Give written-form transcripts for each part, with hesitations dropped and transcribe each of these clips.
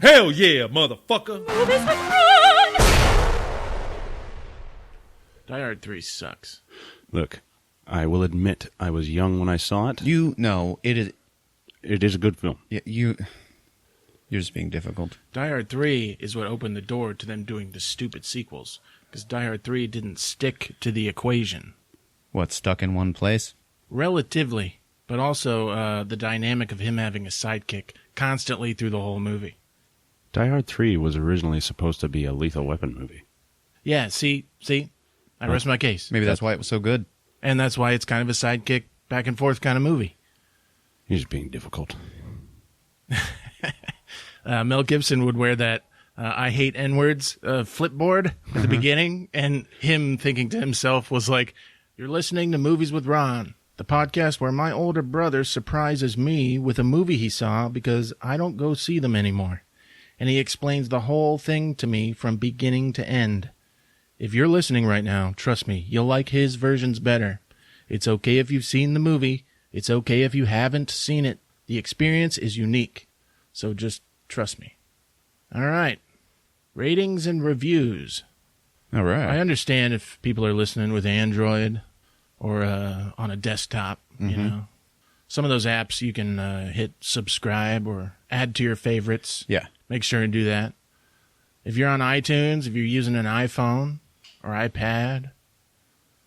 Ron? Hell yeah, motherfucker. Die Hard 3 sucks. Look, I will admit I was young when I saw it. It is a good film. you're just being difficult. Die Hard 3 is what opened the door to them doing the stupid sequels, because Die Hard 3 didn't stick to the equation. What, stuck in one place? Relatively, but also the dynamic of him having a sidekick constantly through the whole movie. Die Hard 3 was originally supposed to be a Lethal Weapon movie. Yeah, see? I rest my case. Maybe that's why it was so good. And that's why it's kind of a sidekick, back and forth kind of movie. He's being difficult. Mel Gibson would wear that I hate N-words flipboard at the beginning, and him thinking to himself was like, "You're listening to Movies with Ron, the podcast where my older brother surprises me with a movie he saw because I don't go see them anymore. And he explains the whole thing to me from beginning to end. If you're listening right now, trust me, you'll like his versions better. It's okay if you've seen the movie. It's okay if you haven't seen it. The experience is unique. So just trust me." All right. Ratings and reviews. All right. I understand if people are listening with Android or on a desktop, you know. Some of those apps you can hit subscribe or add to your favorites. Yeah. Make sure and do that. If you're on iTunes, if you're using an iPhone or iPad,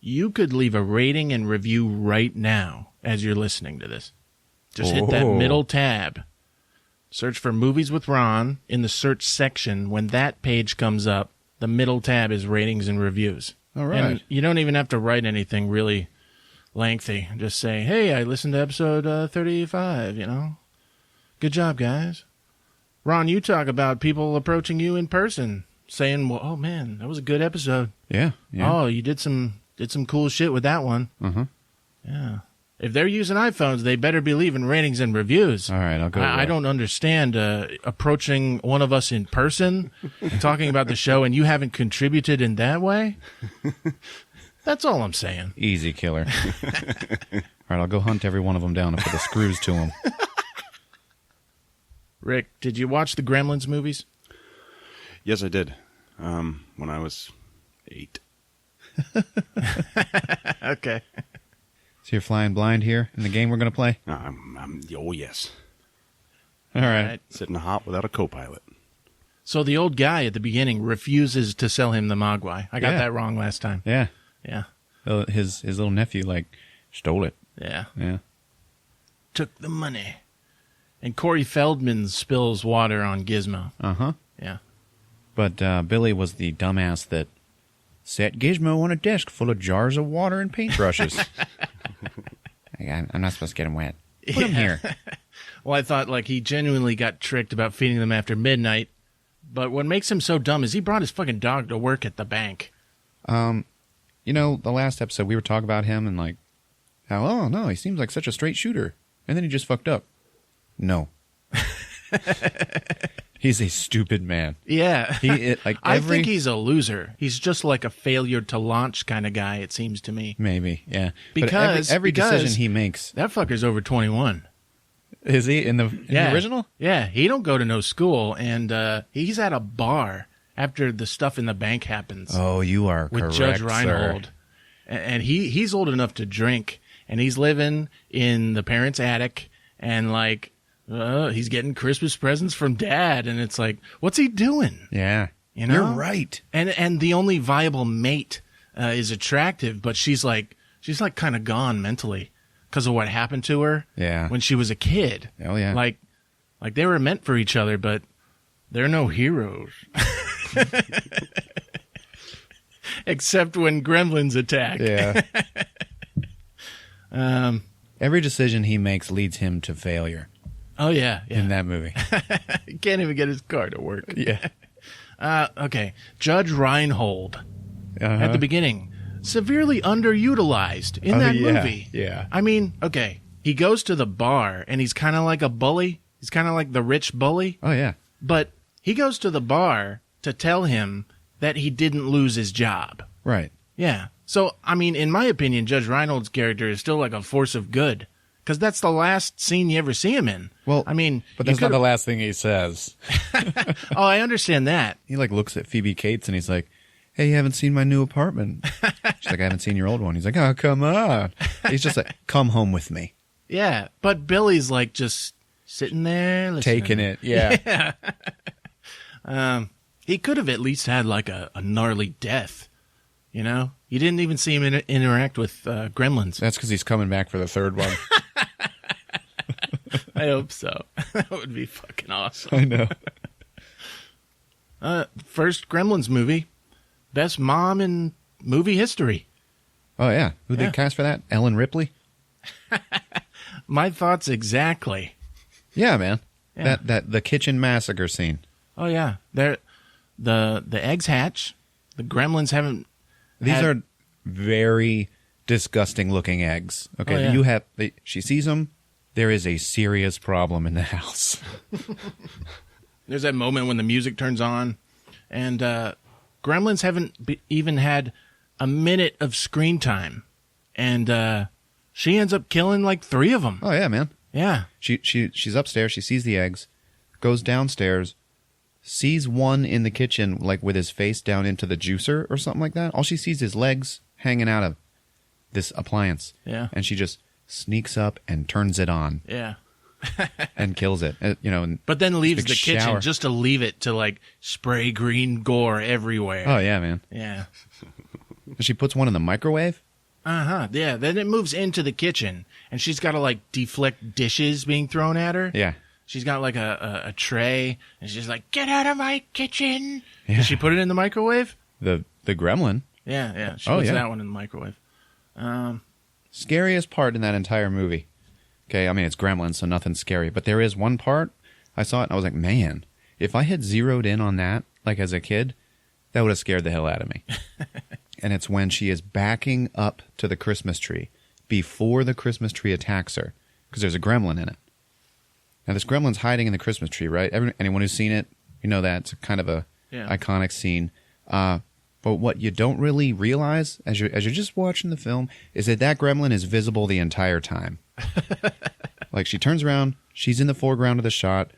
you could leave a rating and review right now as you're listening to this. Just hit that middle tab. Search for Movies with Ron in the search section. When that page comes up, the middle tab is ratings and reviews. All right. And you don't even have to write anything really lengthy. Just say, "Hey, I listened to episode 35, you know. Good job, guys." Ron, you talk about people approaching you in person, saying, "Well, oh man, that was a good episode. Yeah. Oh, you did some cool shit with that one." Yeah. If they're using iPhones, they better be leaving ratings and reviews. All right, I'll go. I don't understand approaching one of us in person and talking about the show, and you haven't contributed in that way. That's all I'm saying. Easy, killer. All right, I'll go hunt every one of them down and put the screws to them. Rick, did you watch the Gremlins movies? Yes, I did. When I was 8. Okay. So you're flying blind here in the game we're going to play? Oh, yes. All right. Sitting hot without a co-pilot. So the old guy at the beginning refuses to sell him the Mogwai. I got that wrong last time. Yeah. Yeah. His little nephew, stole it. Yeah. Yeah. Took the money. And Corey Feldman spills water on Gizmo. Uh-huh. Yeah. But Billy was the dumbass that set Gizmo on a desk full of jars of water and paintbrushes. I'm not supposed to get him wet. Put him here. Well, I thought he genuinely got tricked about feeding them after midnight. But what makes him so dumb is he brought his fucking dog to work at the bank. The last episode we were talking about him and how, oh no, he seems like such a straight shooter. And then he just fucked up. No. He's a stupid man. Yeah. I every... think he's a loser. He's just like a failure to launch kind of guy, it seems to me. Maybe, yeah. Because but every decision he makes... That fucker's over 21. Is he in the original? Yeah, he don't go to no school, and he's at a bar after the stuff in the bank happens. Oh, you are with correct, Judge Reinhold. Sir. And he's old enough to drink, and he's living in the parents' attic, and he's getting Christmas presents from Dad, and it's what's he doing? Yeah, you know, you're right. And the only viable mate is attractive, but she's kind of gone mentally because of what happened to her. Yeah, when she was a kid. Oh yeah, like they were meant for each other, but they're no heroes. Except when gremlins attack. Yeah. Every decision he makes leads him to failure. Oh, yeah. In that movie. He can't even get his car to work. Yeah. Okay. Judge Reinhold, at the beginning, severely underutilized in that movie. Yeah. I mean, okay, he goes to the bar, and he's kind of like a bully. He's kind of like the rich bully. Oh, yeah. But he goes to the bar to tell him that he didn't lose his job. Right. Yeah. So, I mean, in my opinion, Judge Reinhold's character is still like a force of good. because that's the last scene you ever see him in. Well, I mean, But you that's not the could've- last thing he says. Oh, I understand that. He like looks at Phoebe Cates and he's like, "Hey, you haven't seen my new apartment?" She's like, "I haven't seen your old one." He's like, "Oh, come on." He's just like, "Come home with me." Yeah, but Billy's like just sitting there, listening. Taking it. Yeah. He could have at least had like a gnarly death. You know, you didn't even see him interact with gremlins. That's because he's coming back for the third one. I hope so. That would be fucking awesome. I know. First Gremlins movie, best mom in movie history. Oh yeah, who Yeah. they cast for that? Ellen Ripley. My thoughts exactly. Yeah, man. Yeah. That the kitchen massacre scene. Oh yeah, the eggs hatch. The gremlins haven't. These had- are very disgusting looking eggs. Okay, Oh, yeah. you have. She sees them. There is a serious problem in the house. There's that moment when the music turns on, and gremlins haven't even had a minute of screen time, and she ends up killing like 3 of them. Oh yeah, man. Yeah, She's upstairs. She sees the eggs, goes downstairs, sees one in the kitchen, like with his face down into the juicer or something like that. All she sees is legs hanging out of this appliance. Yeah. And she just sneaks up and turns it on yeah. and kills it. And But then leaves big the kitchen shower. just to leave it to like spray green gore everywhere. oh yeah, man. Yeah. She puts one in the microwave. Yeah. Then it moves into the kitchen, and she's got to like deflect dishes being thrown at her. Yeah. She's got like a tray, and she's like, "Get out of my kitchen!" Yeah. Did she put it in the microwave? The gremlin. Yeah. She Oh, puts yeah. that one in the microwave. Scariest part in that entire movie. Okay, I mean it's gremlins, so nothing's scary. But there is one part I saw it and I was like, man, if I had zeroed in on that, like as a kid, that would have scared the hell out of me. And it's when she is backing up to the Christmas tree before the Christmas tree attacks her, because there's a gremlin in it. Now this gremlin's hiding in the Christmas tree, right? Anyone who's seen it, you know that it's kind of a Yeah. iconic scene. But what you don't really realize as you're just watching the film is that gremlin is visible the entire time. Like she turns around, she's in the foreground of the shot,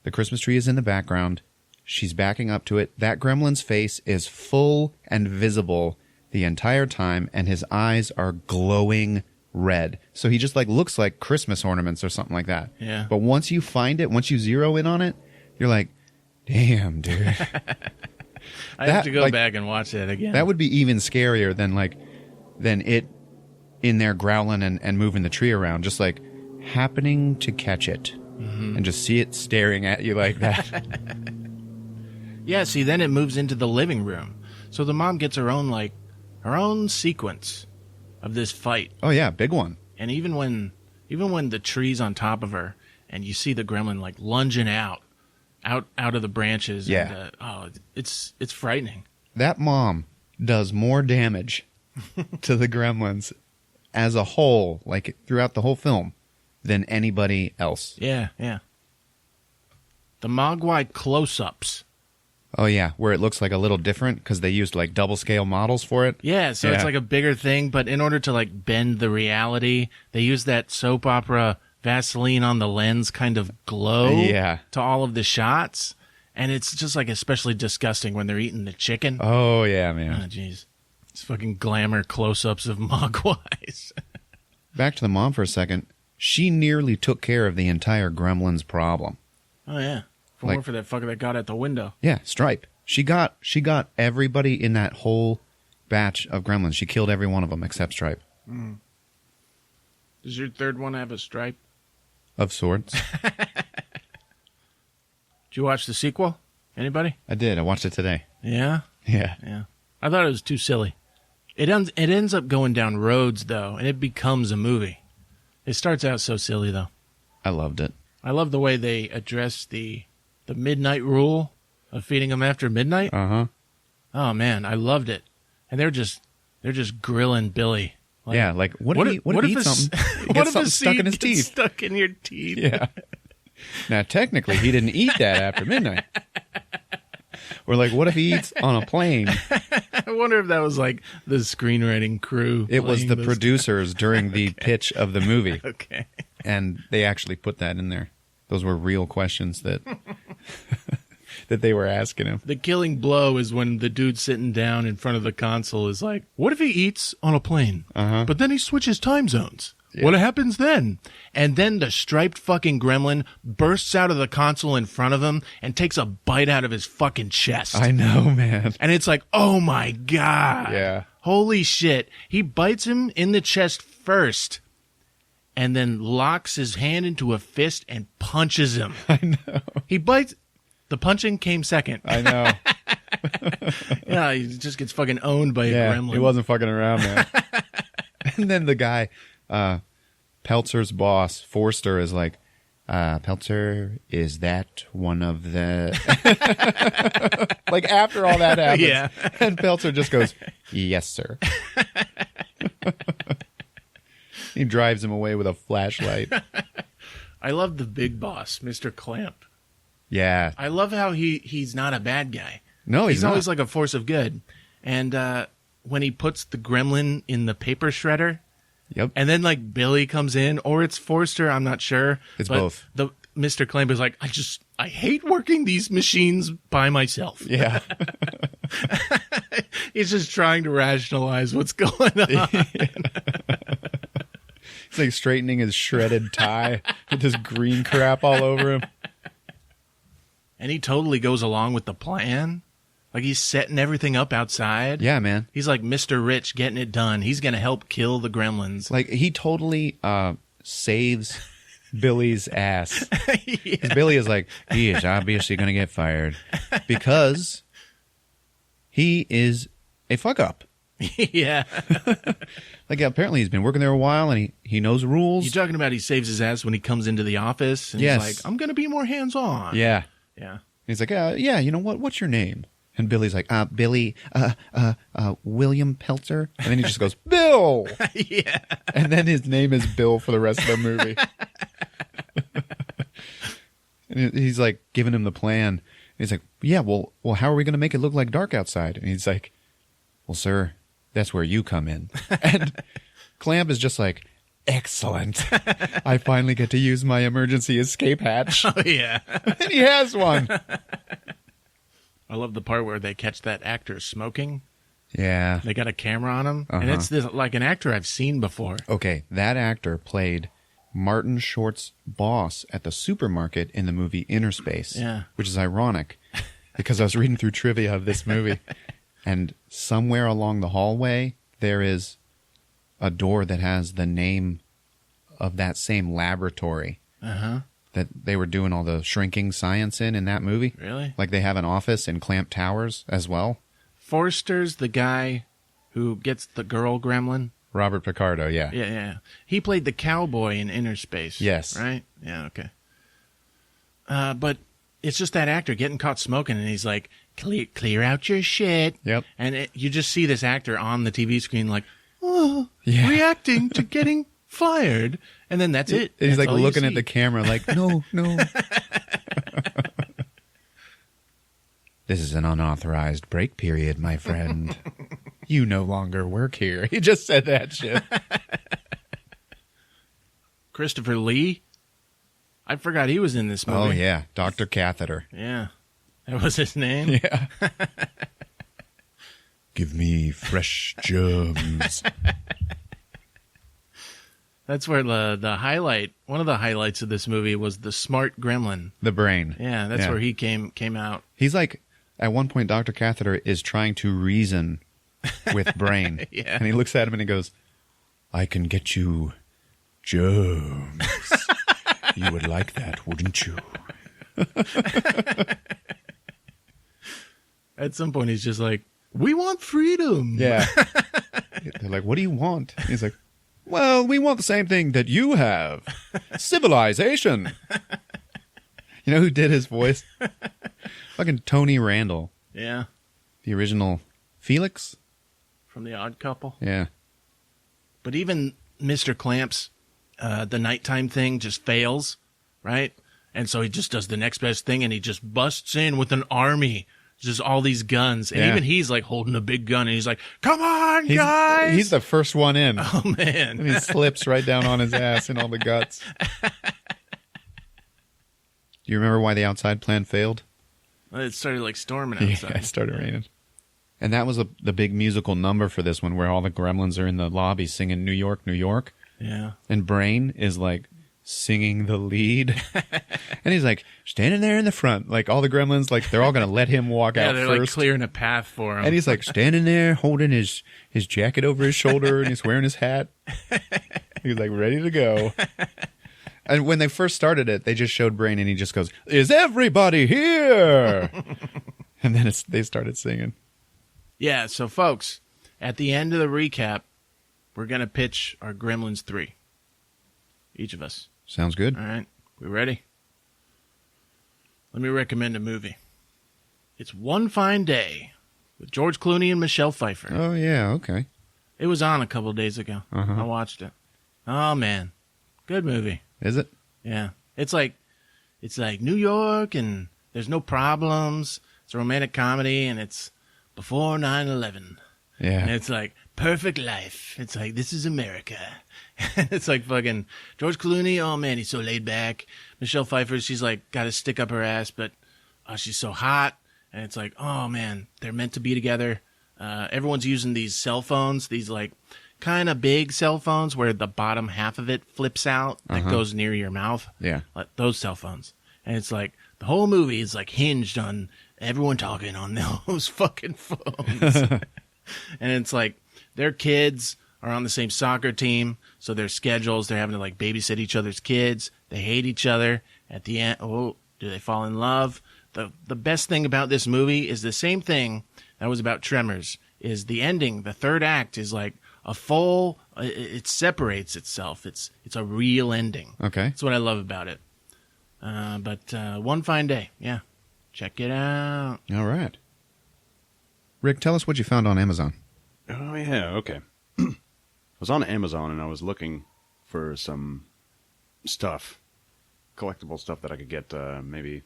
the Christmas tree is in the background, she's backing up to it. That gremlin's face is full and visible the entire time, and his eyes are glowing red. So he just like looks like Christmas ornaments or something like that. Yeah. But once you find it, once you zero in on it, you're like, damn, dude. I have That, to go like, back and watch that again. That would be even scarier than it in there growling and moving the tree around, just like happening to catch it and just see it staring at you like that. Yeah, see, then it moves into the living room. So the mom gets her own sequence of this fight. Oh yeah, big one. And even when the tree's on top of her and you see the gremlin like lunging out of the branches. Yeah. And, it's frightening. That mom does more damage to the gremlins as a whole, like throughout the whole film, than anybody else. Yeah. The Mogwai close-ups. Oh yeah, where it looks like a little different because they used like double scale models for it. Yeah, so Yeah. it's like a bigger thing, but in order to like bend the reality, they use that soap opera Vaseline on the lens kind of glow Yeah. to all of the shots. And it's just like especially disgusting when they're eating the chicken. Oh yeah, Oh, man. jeez. It's fucking glamour close-ups of Mogwais. Back to the mom for a second. She nearly took care of the entire gremlins problem. Oh, yeah. If it Like- weren't for that fucker that got at the window. Yeah, Stripe. She got everybody in that whole batch of gremlins. She killed every one of them except Stripe. Does your third one have a stripe? Of sorts. Did you watch the sequel? Anybody? I did. I watched it today. Yeah? Yeah. Yeah. I thought it was too silly. It ends up going down roads, though, and it becomes a movie. It starts out so silly, though. I loved it. I love the way they address the midnight rule of feeding them after midnight. Uh-huh. Oh, man, I loved it. And they're just grilling Billy. Like, Yeah, like what if he eats something? He what gets if something a stuck in seed his gets teeth. stuck in your teeth? Yeah. Now technically he didn't eat that after midnight. Or like what if he eats on a plane? I wonder if that was like the screenwriting crew. It was playing the this. producers during the pitch of the movie. Okay. And they actually put that in there. Those were real questions that that they were asking him. The killing blow is when the dude sitting down in front of the console is like, what if he eats on a plane, but then he switches time zones? What happens then? And then the striped fucking gremlin bursts out of the console in front of him and takes a bite out of his fucking chest. I know, man. And it's like, oh my God. Yeah. Holy shit. He bites him in the chest first and then locks his hand into a fist and punches him. I know. He bites. The punching came second. I know. Yeah, he just gets fucking owned by a gremlin. He wasn't fucking around, man. And then the guy, Peltzer's boss, Forster, is like, Peltzer, is that one of the... like, after all that happens. Yeah. And Peltzer just goes, yes, sir. He drives him away with a flashlight. I love the big boss, Mr. Clamp. Yeah. I love how he's not a bad guy. No, he's not. always like a force of good. And when he puts the gremlin in the paper shredder, Yep. and then like Billy comes in, or it's Forster, I'm not sure. It's but both. The Mr. Clamp is like, I hate working these machines by myself. Yeah. He's just trying to rationalize what's going on. He's like straightening his shredded tie with this green crap all over him. And he totally goes along with the plan. Like he's setting everything up outside. Yeah, man. He's like Mr. Rich getting it done. He's going to help kill the gremlins. Like, he totally saves Billy's ass. Because Billy is like, he is obviously going to get fired because he is a fuck up. Yeah. Like, apparently he's been working there a while and he knows rules. You're talking about he saves his ass when he comes into the office and Yes. he's like, I'm going to be more hands-on. Yeah. Yeah. He's like, yeah, you know what? What's your name? And Billy's like, Billy, William Peltzer. And then he just goes, Bill. Yeah. And then his name is Bill for the rest of the movie. And he's like giving him the plan. And he's like, yeah, well, how are we going to make it look like dark outside? And he's like, well, sir, that's where you come in. And Clamp is just like, excellent. I finally get to use my emergency escape hatch. Oh, yeah. And he has one. I love the part where they catch that actor smoking. Yeah. They got a camera on him. And Uh-huh. it's this, like an actor I've seen before. Okay, that actor played Martin Short's boss at the supermarket in the movie Inner Space. Yeah. Which is ironic because I was reading through trivia of this movie, and somewhere along the hallway there is a door that has the name of that same laboratory Uh-huh. that they were doing all the shrinking science in that movie. Really? Like, they have an office in Clamp Towers as well. Forster's the guy who gets the girl gremlin. Robert Picardo, yeah. Yeah. He played the cowboy in Inner Space. Yes. Right? Yeah, okay. But it's just that actor getting caught smoking, and he's like, clear out your shit. Yep. And you just see this actor on the TV screen like, oh, Yeah. reacting to getting fired. And then that's it. He's That's like all you looking at see. the camera like, no. This is an unauthorized break period, my friend. You no longer work here. He just said that shit. Christopher Lee. I forgot he was in this movie. Oh, yeah. Dr. Catheter. Yeah. That was his name? Yeah. Give me fresh germs. That's where the highlight, one of the highlights of this movie was the smart gremlin. The brain. Yeah, that's where he came out. He's like, at one point, Dr. Catheter is trying to reason with brain. Yeah. And he looks at him and he goes, I can get you germs. You would like that, wouldn't you? At some point, he's just like, we want freedom. Yeah. They're like, what do you want? He's like, well, we want the same thing that you have. Civilization. You know who did his voice? Fucking Tony Randall. Yeah. The original Felix? From The Odd Couple. Yeah. But even Mr. Clamp's, the nighttime thing just fails, right? And so he just does the next best thing, and he just busts in with an army just all these guns, and Yeah. even he's like holding a big gun, and he's like, "Come on, He's, guys!" he's the first one in. oh man, And he slips right down on his ass and all the guts. Do you remember why the outside plan failed? it started like storming Yeah, outside. it started raining. And that was the big musical number for this one, where all the gremlins are in the lobby singing New York, New York. Yeah. And Brain is like singing the lead. And he's like standing there in the front. Like all the gremlins, like they're all going to let him walk Yeah, out they're first. like clearing a path for him. And he's like standing there holding his jacket over his shoulder and he's wearing his hat. He's like ready to go. And when they first started it, they just showed Brain and he just goes, "Is everybody here?" And then they started singing. Yeah, so folks, at the end of the recap, we're going to pitch our Gremlins 3. Each of us. Sounds good. All right, we ready? Let me recommend a movie. It's One Fine Day with George Clooney and Michelle Pfeiffer. Oh, yeah, okay. It was on a couple of days ago. Uh-huh. I watched it. Oh, man. Good movie. Is it? Yeah. It's like New York and there's no problems. It's a romantic comedy and it's before 9/11. Yeah. And it's like perfect life. It's like, this is America. It's like fucking George Clooney. Oh man, he's so laid back. Michelle Pfeiffer, she's like got to stick up her ass, but she's so hot. And it's like, oh man, they're meant to be together. Everyone's using these cell phones, these like kind of big cell phones where the bottom half of it flips out that goes near your mouth. Yeah. Like those cell phones. And it's like the whole movie is like hinged on everyone talking on those fucking phones. And it's like their kids are on the same soccer team, so their schedules, they're having to like babysit each other's kids. They hate each other. At the end, oh, do they fall in love? The best thing about this movie is the same thing that was about Tremors, is the ending. The third act is like a full, it separates itself. It's a real ending. Okay. That's what I love about it. But One Fine Day, yeah. Check it out. All right. Rick, tell us what you found on Amazon. Oh, yeah, okay. I was on Amazon and I was looking for some stuff, collectible stuff that I could get, maybe.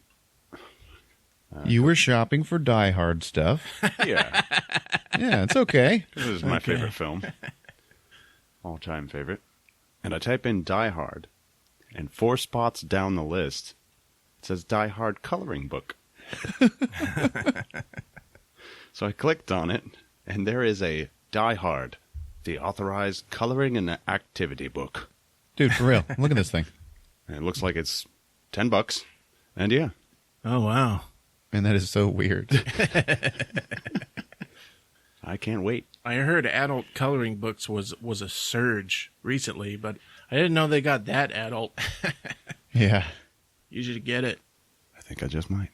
You were shopping for Die Hard stuff. Yeah, Yeah, it's okay. this is my Okay. favorite film. All-time favorite. And I type in Die Hard, and 4 spots down the list, it says Die Hard coloring book. So I clicked on it, and there is a Die Hard, the authorized coloring and activity book. Dude, for real. Look at this thing. And it looks like it's $10. And yeah, Oh, wow. And that is so weird. I can't wait. I heard adult coloring books was a surge recently, but I didn't know they got that adult. Yeah. You should get it. I think I just might.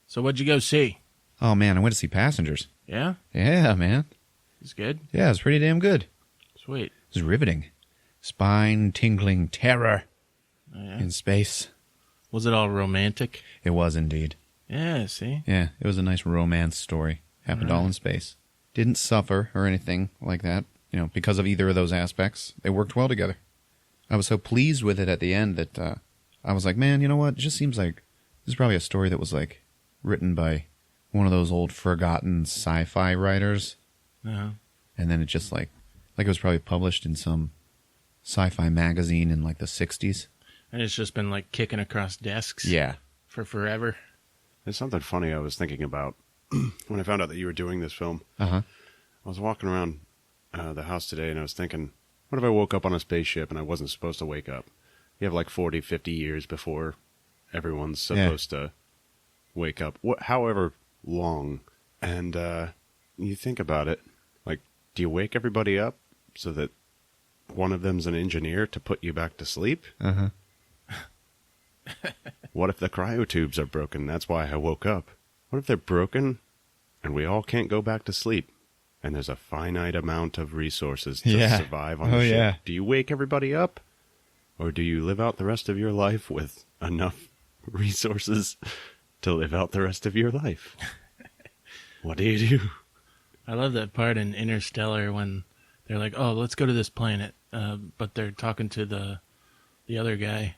So what'd you go see? Oh, man, I went to see Passengers. Yeah? Yeah, man. It's good? Yeah, it's pretty damn good. Sweet. It was riveting. Spine-tingling terror Oh, yeah. in space. Was it all romantic? It was indeed. Yeah, see? Yeah, it was a nice romance story. Happened all in space. Didn't suffer or anything like that, because of either of those aspects. They worked well together. I was so pleased with it at the end that I was like, man, you know what? It just seems like this is probably a story that was like written by one of those old forgotten sci-fi writers. Uh-huh. And then it just like it was probably published in some sci-fi magazine in like the 60s. And it's just been like kicking across desks Yeah. for forever. There's something funny I was thinking about when I found out that you were doing this film. Uh-huh. I was walking around the house today and I was thinking, what if I woke up on a spaceship and I wasn't supposed to wake up? You have like 40, 50 years before everyone's supposed to wake up, however long. And you think about it, like, do you wake everybody up so that one of them's an engineer to put you back to sleep? Uh-huh. What if the cryotubes are broken? That's why I woke up. What if they're broken and we all can't go back to sleep? And there's a finite amount of resources to Yeah. survive on Oh, the ship. yeah. Do you wake everybody up? Or do you live out the rest of your life with enough resources to live out the rest of your life? What do you do? I love that part in Interstellar when they're like, oh, let's go to this planet. But they're talking to the other guy.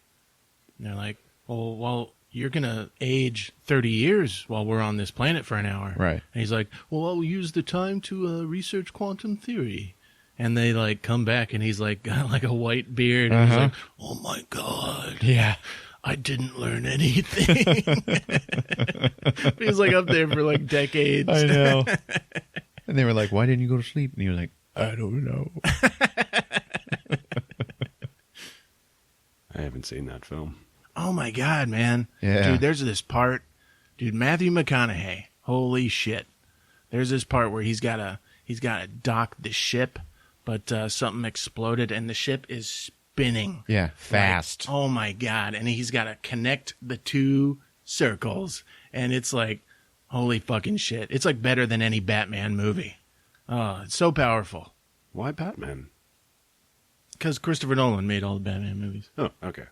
And they're like, well, you're going to age 30 years while we're on this planet for an hour. Right. And he's like, well, I'll use the time to research quantum theory. And they like come back and he's like got like a white beard. And he's like, oh my God. Yeah. I didn't learn anything. He's like up there for like decades. I know. And they were like, why didn't you go to sleep? And he was like, I don't know. I haven't seen that film. Oh my God, man. Yeah. Dude, there's this part. Dude, Matthew McConaughey. Holy shit. There's this part where he's got to dock the ship, but something exploded and the ship is spinning. Yeah, fast. Like, oh my God. And he's got to connect the two circles. And it's like, holy fucking shit. It's like better than any Batman movie. Oh, it's so powerful. Why Batman? Because Christopher Nolan made all the Batman movies. Oh, okay.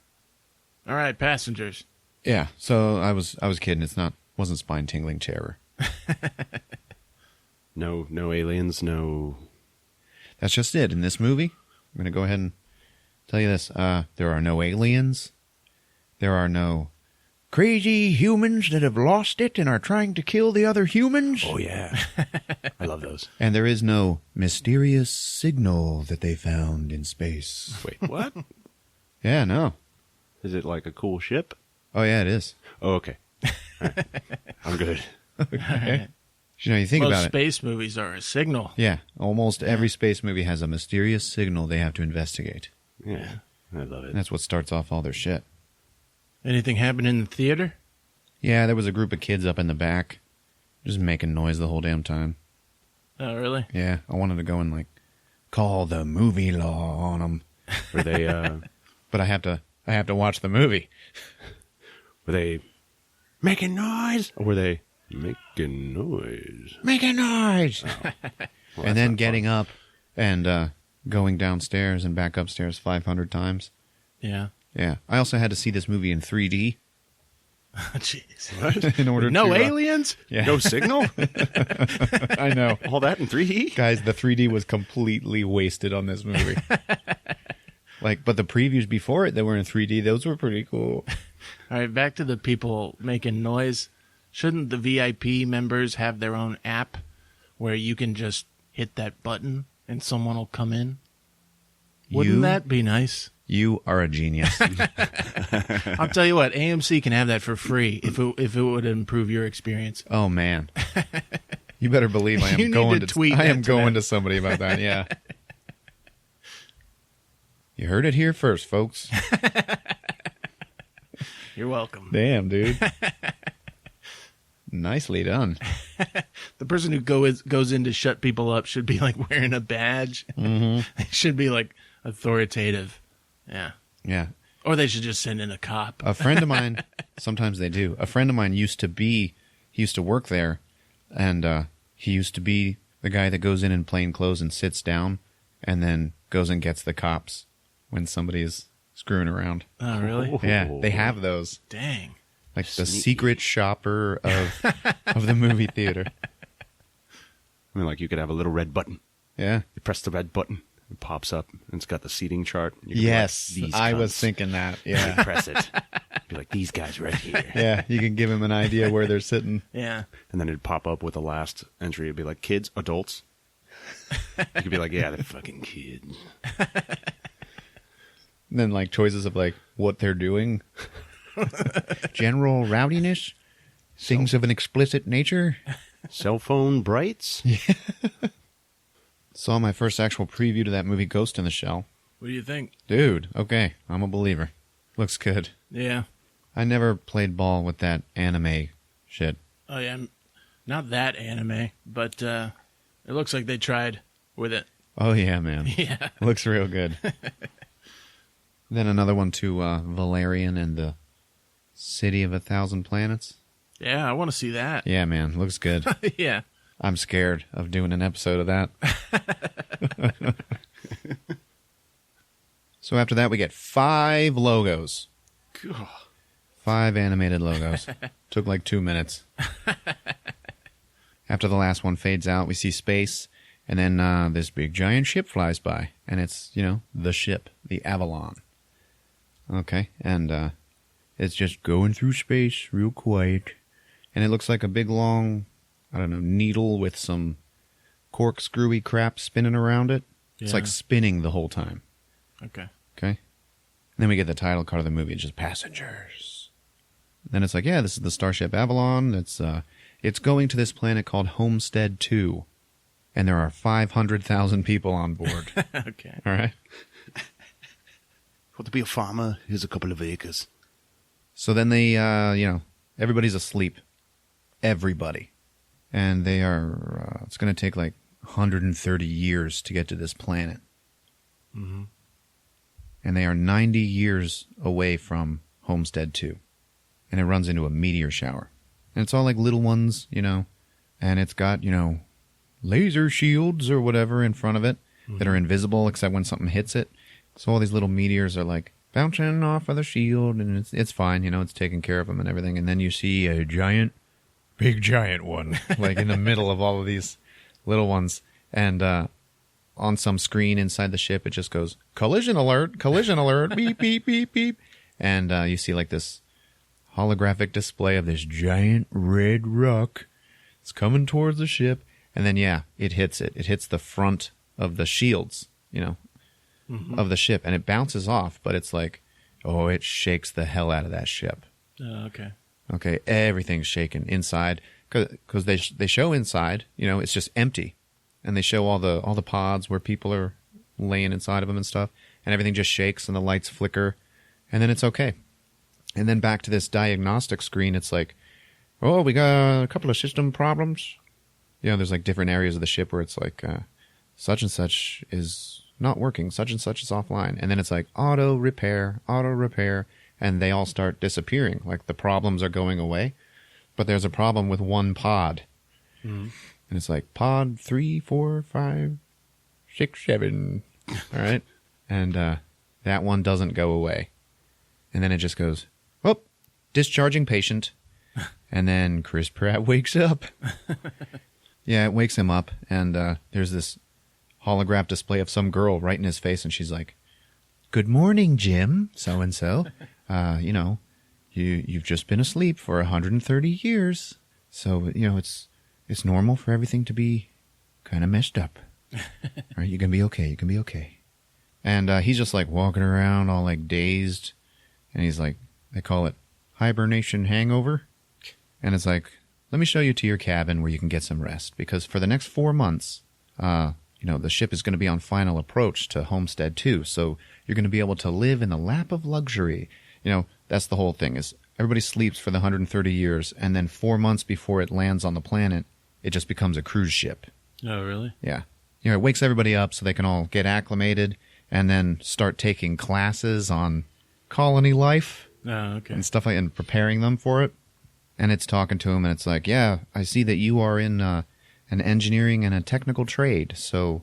All right, Passengers. Yeah, so I was kidding. Wasn't spine tingling terror. No aliens, no... That's just it. In this movie, I'm going to go ahead and tell you this. There are no aliens. There are no crazy humans that have lost it and are trying to kill the other humans. Oh, yeah. I love those. And there is no mysterious signal that they found in space. Wait, what? Yeah, no. Is it like a cool ship? Oh, yeah, it is. Oh, okay. All right. I'm good. Okay. You know, you think Most about it. space movies are a signal. Yeah, almost every space movie has a mysterious signal they have to investigate. Yeah, I love it. And that's what starts off all their shit. Anything happen in the theater? Yeah, there was a group of kids up in the back just making noise the whole damn time. Oh, really? Yeah, I wanted to go and, like, call the movie law on them. Were they, But I have to watch the movie. were they making noise? Or were they making noise? Making noise! Well, and that's then not getting fun. up and going downstairs and back upstairs 500 times. Yeah. Yeah. I also had to see this movie in 3D Jeez. What? in order No to... aliens? Yeah. No signal? I know. All that in 3D? Guys, the 3D was completely wasted on this movie. But the previews before it that were in 3D, those were pretty cool. All right, back to the people making noise. Shouldn't the VIP members have their own app where you can just hit that button and someone will come in? Wouldn't that be nice? You are a genius. I'll tell you what, AMC can have that for free if it would improve your experience. Oh man, you better believe I You am need going to to tweet I am that to going them. to somebody about that. Yeah, you heard it here first, folks. You're welcome. Damn, dude. Nicely done. The person who goes in to shut people up should be like wearing a badge. Mm-hmm. They should be like authoritative. Yeah. Yeah, Or they should just send in a cop. a friend of mine. Sometimes they do. A friend of mine used to work there, and he used to be the guy that goes in plain clothes and sits down, and then goes and gets the cops when somebody is screwing around. Oh, really? Yeah, they have those. Dang. Like the Sneaky. secret shopper of the movie theater. I mean, like you could have a little red button. Yeah. You press the red button, it pops up, and it's got the seating chart. You can be Yes, like, "These I was cunts." thinking that. You Yeah. press it. Be like, these guys right here. Yeah, you can give him an idea where they're sitting. Yeah. And then it'd pop up with the last entry. It'd be like, kids, adults. You could be like, yeah, they're fucking kids. And then like choices of like what they're doing. General rowdiness, things of an explicit nature. Cell phone brights? Saw my first actual preview to that movie Ghost in the Shell. What do you think? Dude, okay, I'm a believer. Looks good. Yeah. I never played ball with that anime shit. Oh, yeah. Not that anime, but it looks like they tried with it. Oh yeah, man. Yeah. Looks real good. Then another one to Valerian and the City of 1,000 Planets. Yeah, I want to see that. Yeah, man, looks good. Yeah. I'm scared of doing an episode of that. So after that, we get 5 logos. 5 animated logos. Took like 2 minutes. After the last one fades out, we see space, and then this big giant ship flies by, and it's, the ship, the Avalon. Okay, and It's just going through space real quiet. And it looks like a big, long, I don't know, needle with some corkscrewy crap spinning around it. It's Yeah. like spinning the whole time. Okay. Okay? And then we get the title card of the movie. It's just passengers. Then it's like, yeah, this is the Starship Avalon. It's going to this planet called Homestead 2. And there are 500,000 people on board. Okay. All right? Want to be a farmer? Here's a couple of acres. So then they, everybody's asleep. Everybody. And they are, it's going to take like 130 years to get to this planet. Mm-hmm. And they are 90 years away from Homestead 2. And it runs into a meteor shower. And it's all like little ones, and it's got, laser shields or whatever in front of it that are invisible except when something hits it. So all these little meteors are like bouncing off of the shield, and it's fine, it's taking care of them and everything. And then you see a big giant one, like in the middle of all of these little ones. And on some screen inside the ship, it just goes, collision alert, beep, beep, beep, beep. And you see like this holographic display of this giant red rock. It's coming towards the ship. And then, it hits it. It hits the front of the shields, of the ship. And it bounces off, but it's like, it shakes the hell out of that ship. Okay. Okay, everything's shaking inside. Because they show inside, it's just empty. And they show all the pods where people are laying inside of them and stuff. And everything just shakes and the lights flicker. And then it's okay. And then back to this diagnostic screen, it's like, we got a couple of system problems. There's like different areas of the ship where it's like, such and such is not working, such and such is offline. And then it's like, auto repair, and they all start disappearing. Like the problems are going away, but there's a problem with one pod. Mm-hmm. And it's like, pod 3, 4, 5, 6, 7. All right. And that one doesn't go away. And then it just goes, discharging patient. And then Chris Pratt wakes up. Yeah, it wakes him up, and there's this holograph display of some girl right in his face, and she's like, good morning, Jim, so-and-so. You've just been asleep for 130 years. So, it's normal for everything to be kind of messed up. All right, you can be okay. And he's just like walking around all like dazed, and he's like, they call it hibernation hangover. And it's like, let me show you to your cabin where you can get some rest. Because for the next 4 months, the ship is going to be on final approach to Homestead 2. So you're going to be able to live in the lap of luxury. That's the whole thing, is everybody sleeps for the 130 years. And then 4 months before it lands on the planet, it just becomes a cruise ship. Oh, really? Yeah. It wakes everybody up so they can all get acclimated and then start taking classes on colony life. Oh, okay. And stuff like, and preparing them for it. And it's talking to him, and it's like, yeah, I see that you are in an engineering and a technical trade, so,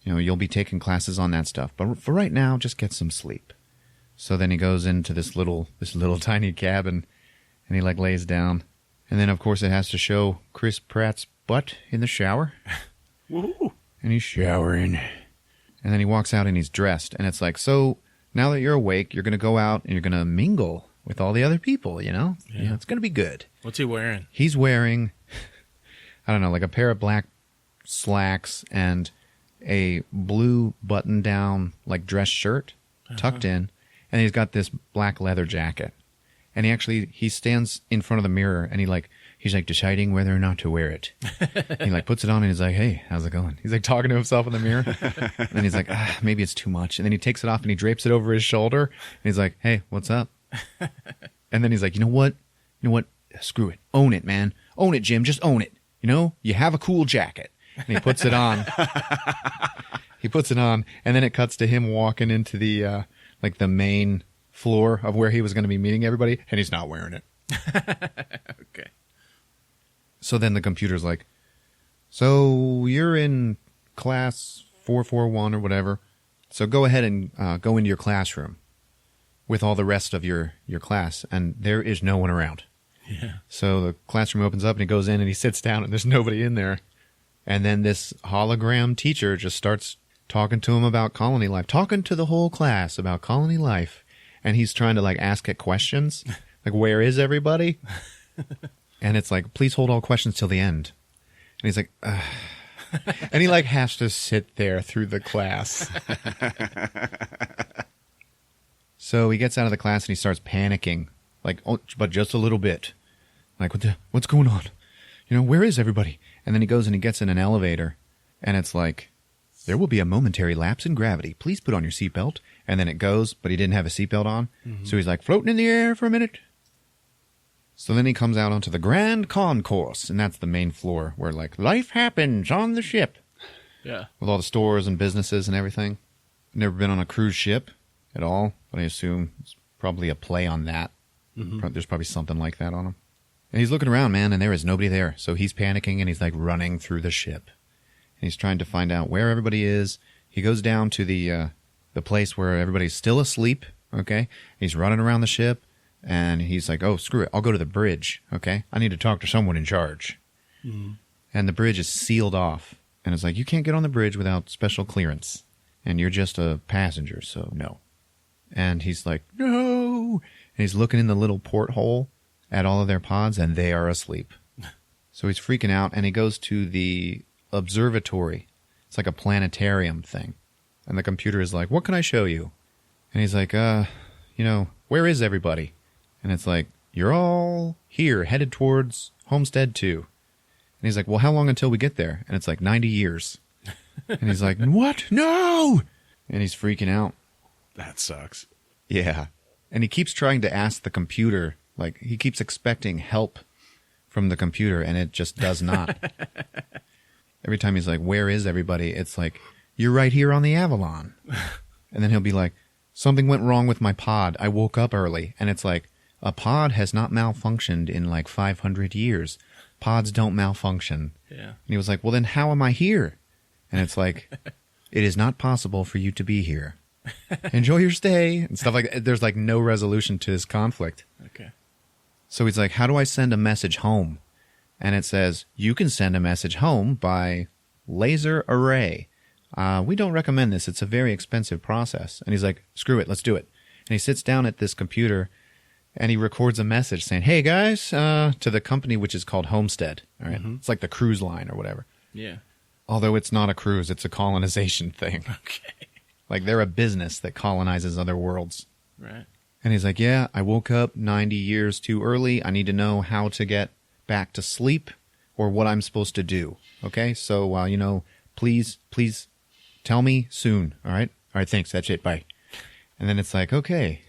you'll be taking classes on that stuff. But for right now, just get some sleep. So then he goes into this little tiny cabin, and he, like, lays down. And then, of course, it has to show Chris Pratt's butt in the shower. Woo-hoo. And he's showering. And then he walks out, and he's dressed. And it's like, so now that you're awake, you're going to go out, and you're going to mingle with all the other people, Yeah, it's going to be good. What's he wearing? He's wearing, I don't know, like a pair of black slacks and a blue button-down, like, dress shirt tucked in. And he's got this black leather jacket. And he stands in front of the mirror, and he's deciding whether or not to wear it. He, puts it on, and he's like, hey, how's it going? He's, talking to himself in the mirror. And then he's like, maybe it's too much. And then he takes it off, and he drapes it over his shoulder. And he's like, hey, what's up? And then he's like, you know what? Screw it. Own it, man. Own it, Jim. Just own it. You have a cool jacket. And he puts it on. And then it cuts to him walking into the, the main floor of where he was going to be meeting everybody. And he's not wearing it. Okay. So then the computer's like, so you're in class 441 or whatever. So go ahead and go into your classroom with all the rest of your class. And there is no one around. Yeah. So the classroom opens up and he goes in and he sits down and there's nobody in there. And then this hologram teacher just starts talking to him about colony life, talking to the whole class about colony life. and he's trying to like ask it questions, like where is everybody? And it's like, please hold all questions till the end. And he's like, ugh. And he like has to sit there through the class. So he gets out of the class and he starts panicking, like, oh, but just a little bit. Like, what's going on? You know, where is everybody? And then he goes and he gets in an elevator, and it's like, there will be a momentary lapse in gravity. Please put on your seatbelt. And then it goes, but he didn't have a seatbelt on. Mm-hmm. So he's like floating in the air for a minute. So then he comes out onto the Grand Concourse, and that's the main floor where like life happens on the ship. Yeah. With all the stores and businesses and everything. Never been on a cruise ship at all, but I assume it's probably a play on that. Mm-hmm. There's probably something like that on him. And he's looking around, man, and there is nobody there. So he's panicking, and he's like running through the ship. And he's trying to find out where everybody is. He goes down to the place where everybody's still asleep, okay? He's running around the ship, and he's like, oh, screw it. I'll go to the bridge, okay? I need to talk to someone in charge. Mm-hmm. And the bridge is sealed off. And it's like, you can't get on the bridge without special clearance. And you're just a passenger, so no. And he's like, no! And he's looking in the little porthole at all of their pods, and they are asleep. So he's freaking out, and he goes to the observatory. It's like a planetarium thing. And the computer is like, what can I show you? And he's like, where is everybody? And it's like, you're all here, headed towards Homestead 2. And he's like, well, how long until we get there? And it's like 90 years. And he's like, what? No! And he's freaking out. That sucks. Yeah. And he keeps trying to ask the computer, like, he keeps expecting help from the computer, and it just does not. Every time he's like, where is everybody? It's like, you're right here on the Avalon. And then he'll be like, something went wrong with my pod. I woke up early. And it's like, a pod has not malfunctioned in like 500 years. Pods don't malfunction. Yeah. And he was like, well, then how am I here? And it's like, it is not possible for you to be here. Enjoy your stay and stuff like that. There's like no resolution to his conflict. Okay. So he's like, how do I send a message home? And it says, you can send a message home by laser array. We don't recommend this. It's a very expensive process. And he's like, screw it, let's do it. And he sits down at this computer and he records a message saying, hey guys, to the company which is called Homestead. All right. Mm-hmm. It's like the cruise line or whatever. Yeah. Although it's not a cruise, it's a colonization thing. Okay. Like they're a business that colonizes other worlds. Right. And he's like, yeah, I woke up 90 years too early. I need to know how to get back to sleep or what I'm supposed to do. Okay? So, please tell me soon. All right? All right, thanks. That's it. Bye. And then it's like, okay,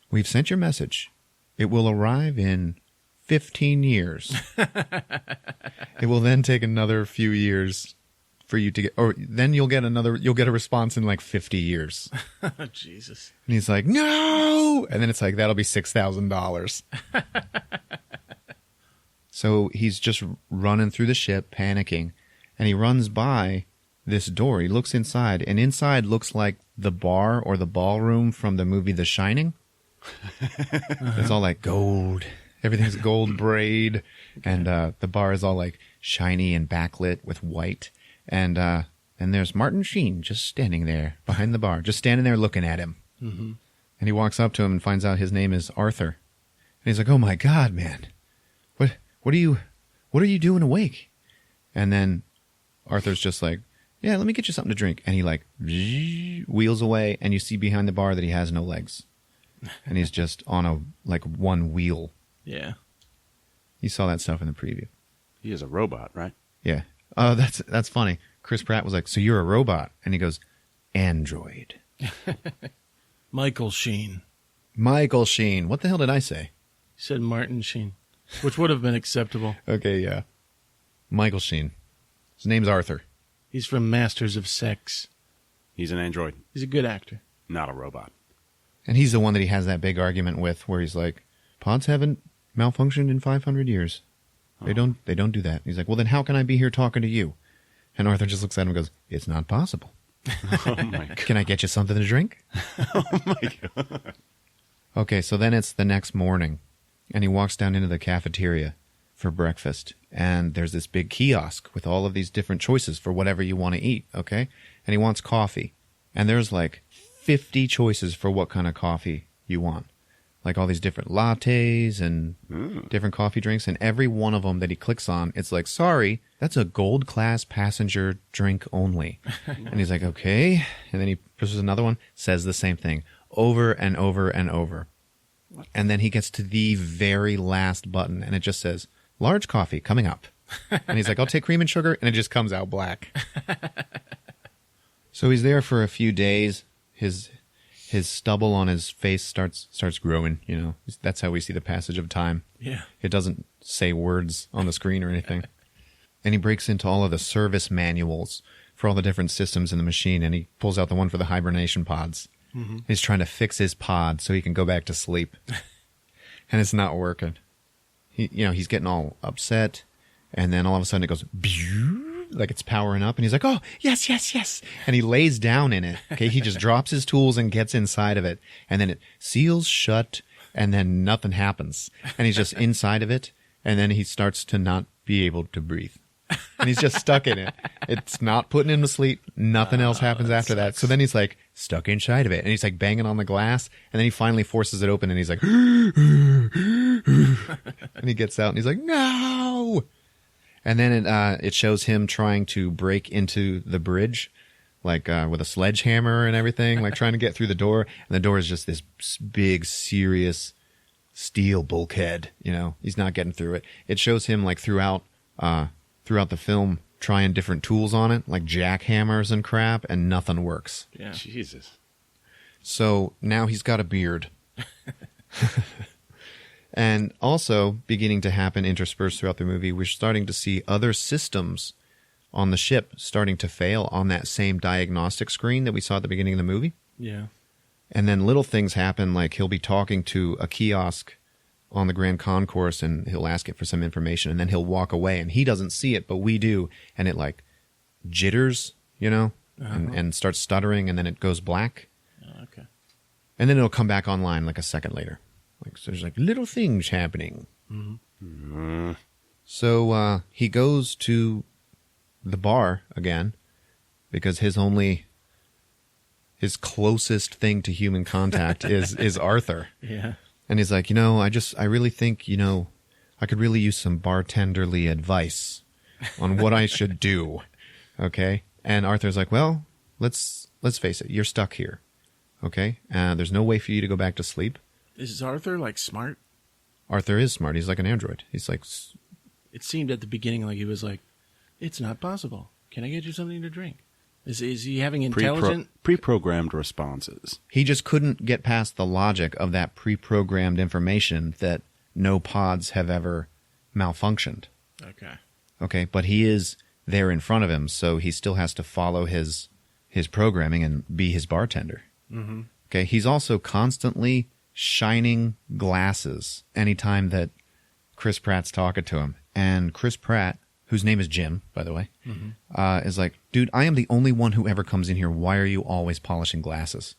we've sent your message. It will arrive in 15 years. It will then take another few years for you to get, or then you'll get a response in like 50 years. Jesus. And he's like, no! And then it's like, that'll be $6,000. So he's just running through the ship, panicking, and he runs by this door. He looks inside, and inside looks like the bar or the ballroom from the movie The Shining. It's all like gold. Everything's gold braid, and the bar is all like shiny and backlit with white. And there's Martin Sheen just standing there behind the bar, just standing there looking at him. Mm-hmm. And he walks up to him and finds out his name is Arthur. And he's like, "Oh my God, man, what are you doing awake?" And then Arthur's just like, "Yeah, let me get you something to drink." And he like wheels away, and you see behind the bar that he has no legs, and he's just on a like one wheel. Yeah, you saw that stuff in the preview. He is a robot, right? Yeah. Oh, that's funny. Chris Pratt was like, "So you're a robot?" And he goes, "Android." Michael Sheen. Michael Sheen. What the hell did I say? You said Martin Sheen, which would have been acceptable. Okay, yeah. Michael Sheen. His name's Arthur. He's from Masters of Sex. He's an android, He's a good actor. not a robot. And he's the one that he has that big argument with where he's like, pods haven't malfunctioned in 500 years. They don't do that. He's like, well, then how can I be here talking to you? And Arthur just looks at him and goes, it's not possible. Oh, my God. Can I get you something to drink? Oh, my God. Okay, so then it's the next morning, and he walks down into the cafeteria for breakfast, and there's this big kiosk with all of these different choices for whatever you want to eat, okay? And he wants coffee, and there's like 50 choices for what kind of coffee you want. Like all these different lattes and different coffee drinks. And every one of them that he clicks on, it's like, sorry, that's a gold class passenger drink only. And he's like, okay. And then he pushes another one, says the same thing over and over and over. And then he gets to the very last button and it just says, large coffee coming up. And he's like, I'll take cream and sugar. And it just comes out black. So he's there for a few days. His stubble on his face starts growing, you know. That's how we see the passage of time. Yeah. It doesn't say words on the screen or anything. And he breaks into all of the service manuals for all the different systems in the machine, and he pulls out the one for the hibernation pods. Mm-hmm. He's trying to fix his pod so he can go back to sleep. And it's not working. He's getting all upset, and then all of a sudden it goes, like it's powering up, and he's like, oh, yes, yes, yes. And he lays down in it. Okay, he just drops his tools and gets inside of it. And then it seals shut, and then nothing happens. And he's just inside of it, and then he starts to not be able to breathe. And he's just stuck in it. It's not putting him to sleep. Nothing else happens after that. So then he's like stuck inside of it, and he's like banging on the glass, and then he finally forces it open, and he's like, and he gets out, and he's like, no! And then it shows him trying to break into the bridge, like with a sledgehammer and everything, like trying to get through the door. And the door is just this big, serious steel bulkhead. You know, he's not getting through it. It shows him like throughout the film trying different tools on it, like jackhammers and crap, and nothing works. Yeah. Jesus. So now he's got a beard. And also, beginning to happen interspersed throughout the movie, we're starting to see other systems on the ship starting to fail on that same diagnostic screen that we saw at the beginning of the movie. Yeah. And then little things happen, like he'll be talking to a kiosk on the Grand Concourse, and he'll ask it for some information, and then he'll walk away, and he doesn't see it, but we do, and it like jitters, you know, and starts stuttering, and then it goes black. Oh, okay. And then it'll come back online like a second later. Like, so there's like little things happening. Mm-hmm. So he goes to the bar again because his closest thing to human contact is Arthur. Yeah. And he's like, I really think, I could really use some bartenderly advice on what I should do. Okay. And Arthur's like, well, let's face it. You're stuck here. Okay. There's no way for you to go back to sleep. Is Arthur like smart? Arthur is smart. He's like an android. He's like, It seemed at the beginning like he was like, it's not possible. Can I get you something to drink? Is he having intelligent... Pre-programmed responses. He just couldn't get past the logic of that pre-programmed information that no pods have ever malfunctioned. Okay. Okay, but he is there in front of him, so he still has to follow his programming and be his bartender. Mm-hmm. Okay, he's also constantly shining glasses anytime that Chris Pratt's talking to him. And Chris Pratt, whose name is Jim, by the way, is like, dude, I am the only one who ever comes in here. Why are you always polishing glasses?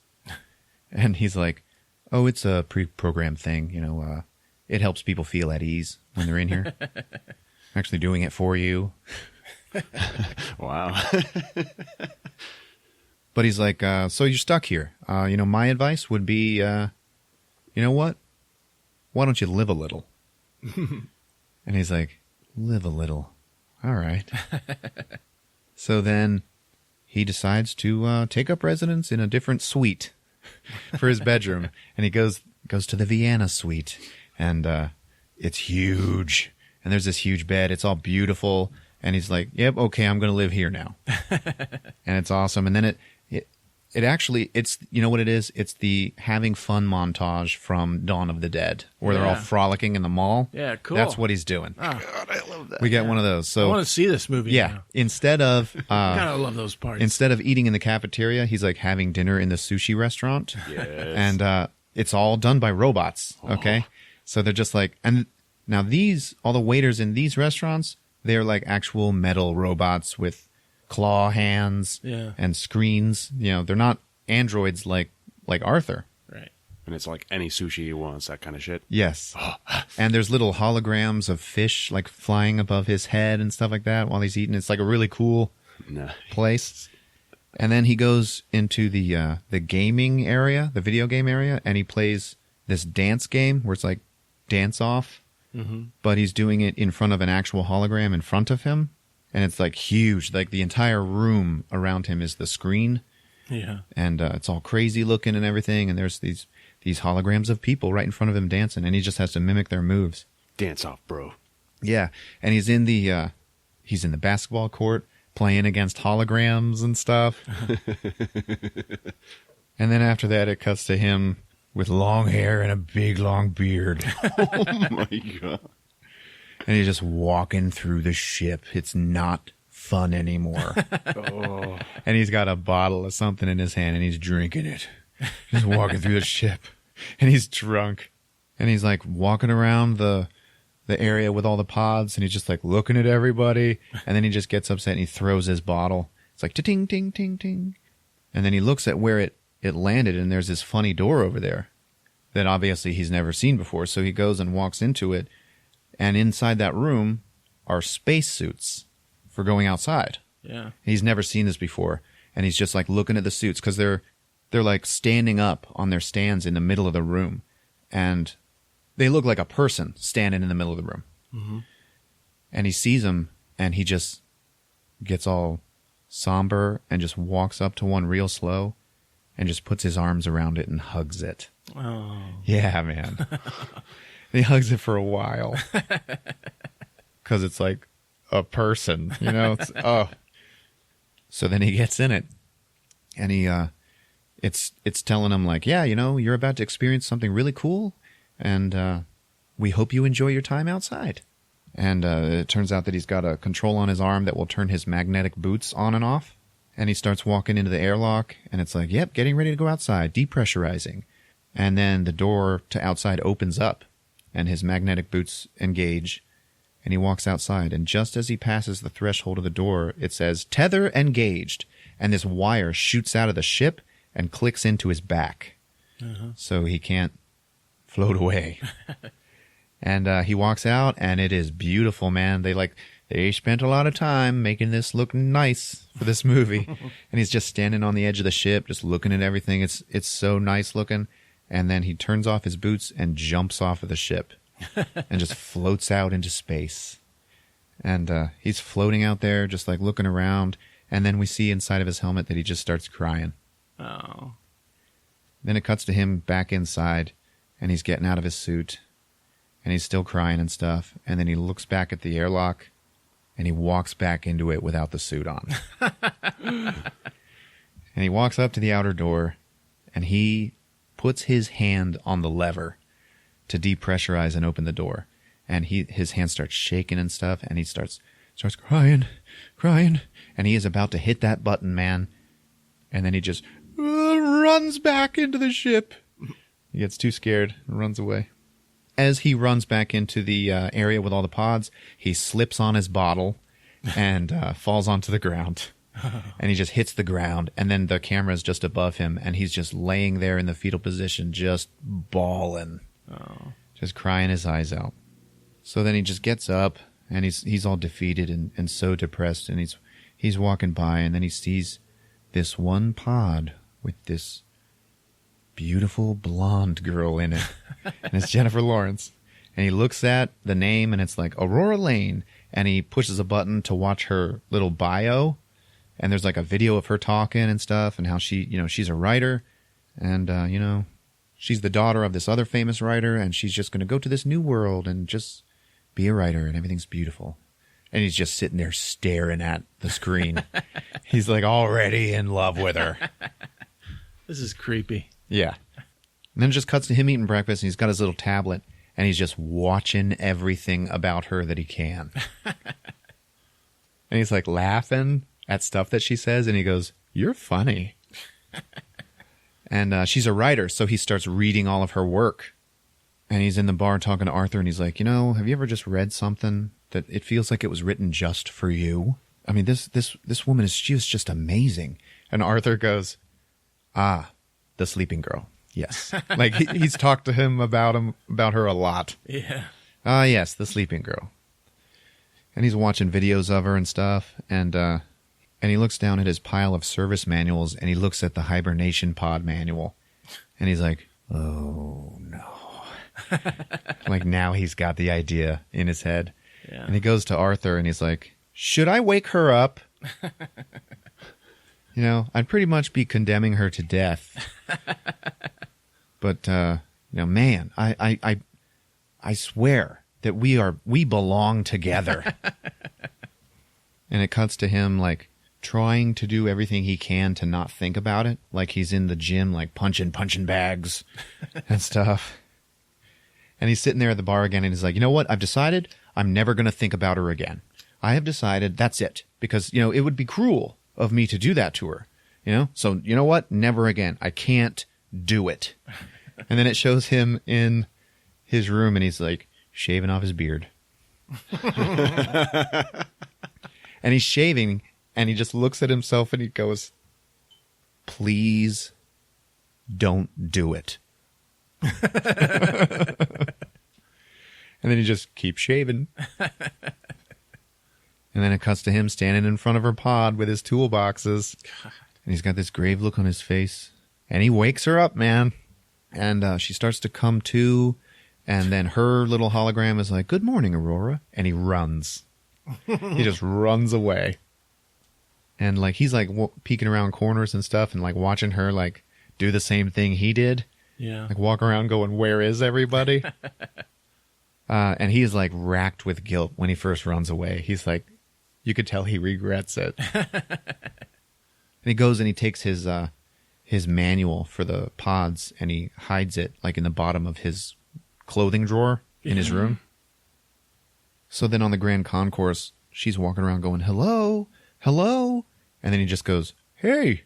And he's like, oh, it's a pre-programmed thing. It helps people feel at ease when they're in here. I'm actually doing it for you. Wow. But he's like, so you're stuck here. My advice would be, you know what? Why don't you live a little? And he's like, live a little. All right. So then he decides to take up residence in a different suite for his bedroom. And he goes to the Vienna suite. And it's huge. And there's this huge bed. It's all beautiful. And he's like, yep, okay, I'm going to live here now. And it's awesome. And then it actually, it's, you know what it is? It's the having fun montage from Dawn of the Dead, where they're all frolicking in the mall. Yeah, cool. That's what he's doing. Oh, God, I love that. We get one of those. So I want to see this movie now. Instead of Gotta love those parts. instead of eating in the cafeteria, he's like having dinner in the sushi restaurant. Yes. And it's all done by robots. Okay. So they're just like, and now all the waiters in these restaurants, they're like actual metal robots with claw hands and screens. They're not androids like Arthur. Right. And it's like any sushi he wants, that kind of shit. Yes. And there's little holograms of fish like flying above his head and stuff like that while he's eating. It's like a really cool place. And then he goes into the gaming area, the video game area, and he plays this dance game where it's like dance off, but he's doing it in front of an actual hologram in front of him. And it's like huge. Like the entire room around him is the screen. Yeah. And it's all crazy looking and everything. And there's these holograms of people right in front of him dancing. And he just has to mimic their moves. Dance off, bro. Yeah. And he's in the basketball court playing against holograms and stuff. And then after that, it cuts to him with long hair and a big, long beard. Oh, my God. And he's just walking through the ship. It's not fun anymore. Oh. And he's got a bottle of something in his hand, and he's drinking it. Just walking through the ship. And he's drunk. And he's like walking around the area with all the pods, and he's just like looking at everybody. And then he just gets upset, and he throws his bottle. It's like ting, ting, ting, ting. And then he looks at where it landed, and there's this funny door over there that obviously he's never seen before. So he goes and walks into it, and inside that room are spacesuits for going outside. Yeah. He's never seen this before, and he's just like looking at the suits because they're like standing up on their stands in the middle of the room, and they look like a person standing in the middle of the room. Mm-hmm. And he sees them, and he just gets all somber and just walks up to one real slow and just puts his arms around it and hugs it. Oh. Yeah, man. He hugs it for a while because it's like a person, you know? Oh. So then he gets in it, and it's telling him like, yeah, you know, you're about to experience something really cool, and we hope you enjoy your time outside. And it turns out that he's got a control on his arm that will turn his magnetic boots on and off. And he starts walking into the airlock, and it's like, yep, getting ready to go outside, depressurizing. And then the door to outside opens up, and his magnetic boots engage, and he walks outside. And just as he passes the threshold of the door, it says, tether engaged. And this wire shoots out of the ship and clicks into his back. So he can't float away. And he walks out, and it is beautiful, man. They spent a lot of time making this look nice for this movie. And he's just standing on the edge of the ship, just looking at everything. It's so nice looking. And then he turns off his boots and jumps off of the ship and just floats out into space. And he's floating out there, just like looking around. And then we see inside of his helmet that he just starts crying. Oh. Then it cuts to him back inside, and he's getting out of his suit, and he's still crying and stuff. And then he looks back at the airlock, and he walks back into it without the suit on. And he walks up to the outer door, and he puts his hand on the lever to depressurize and open the door. And his hand starts shaking and stuff, and he starts crying, and he is about to hit that button, man. And then he just runs back into the ship. He gets too scared and runs away. As he runs back into the area with all the pods, he slips on his bottle and falls onto the ground. And he just hits the ground, and then the camera is just above him, and he's just laying there in the fetal position, just bawling, just crying his eyes out. So then he just gets up, and he's all defeated and so depressed, and he's walking by, and then he sees this one pod with this beautiful blonde girl in it, and it's Jennifer Lawrence. And he looks at the name, and it's like Aurora Lane, and he pushes a button to watch her little bio. And there's like a video of her talking and stuff, and how she's a writer, and, she's the daughter of this other famous writer, and she's just going to go to this new world and just be a writer, and everything's beautiful. And he's just sitting there staring at the screen. He's like already in love with her. This is creepy. Yeah. And then it just cuts to him eating breakfast, and he's got his little tablet, and he's just watching everything about her that he can. And he's like laughing at stuff that she says, and he goes, "You're funny." And she's a writer, so he starts reading all of her work. And he's in the bar talking to Arthur, and he's like, have you ever just read something that it feels like it was written just for you? I mean, this woman she was just amazing. And Arthur goes, The Sleeping Girl. Yes. Like he's talked to him about her a lot. Yeah. Yes, The Sleeping Girl. And he's watching videos of her and stuff, and he looks down at his pile of service manuals, and he looks at the hibernation pod manual, and he's like, oh no. Like now he's got the idea in his head. Yeah. And he goes to Arthur and he's like, should I wake her up? You know, I'd pretty much be condemning her to death. But, you know, man, I swear that we belong together. And it cuts to him, like, trying to do everything he can to not think about it. Like he's in the gym, like, punching bags and stuff. And he's sitting there at the bar again, and he's like, you know what? I've decided I'm never going to think about her again. I have decided that's it. Because, you know, it would be cruel of me to do that to her. You know? So, you know what? Never again. I can't do it. And then it shows him in his room, and he's, like, shaving off his beard. And he's shaving, and he just looks at himself, and he goes, please don't do it. And then he just keeps shaving. And then it cuts to him standing in front of her pod with his toolboxes. God. And he's got this grave look on his face. And he wakes her up, man. And she starts to come to. And then her little hologram is like, good morning, Aurora. And he runs. He just runs away. And like he's like peeking around corners and stuff and like watching her like do the same thing he did. Yeah. Like walk around going, where is everybody? And he is like racked with guilt when he first runs away. He's like, you could tell he regrets it. And he goes and he takes his manual for the pods and he hides it like in the bottom of his clothing drawer in his room. So then on the Grand Concourse, she's walking around going, hello, hello. And then he just goes, hey.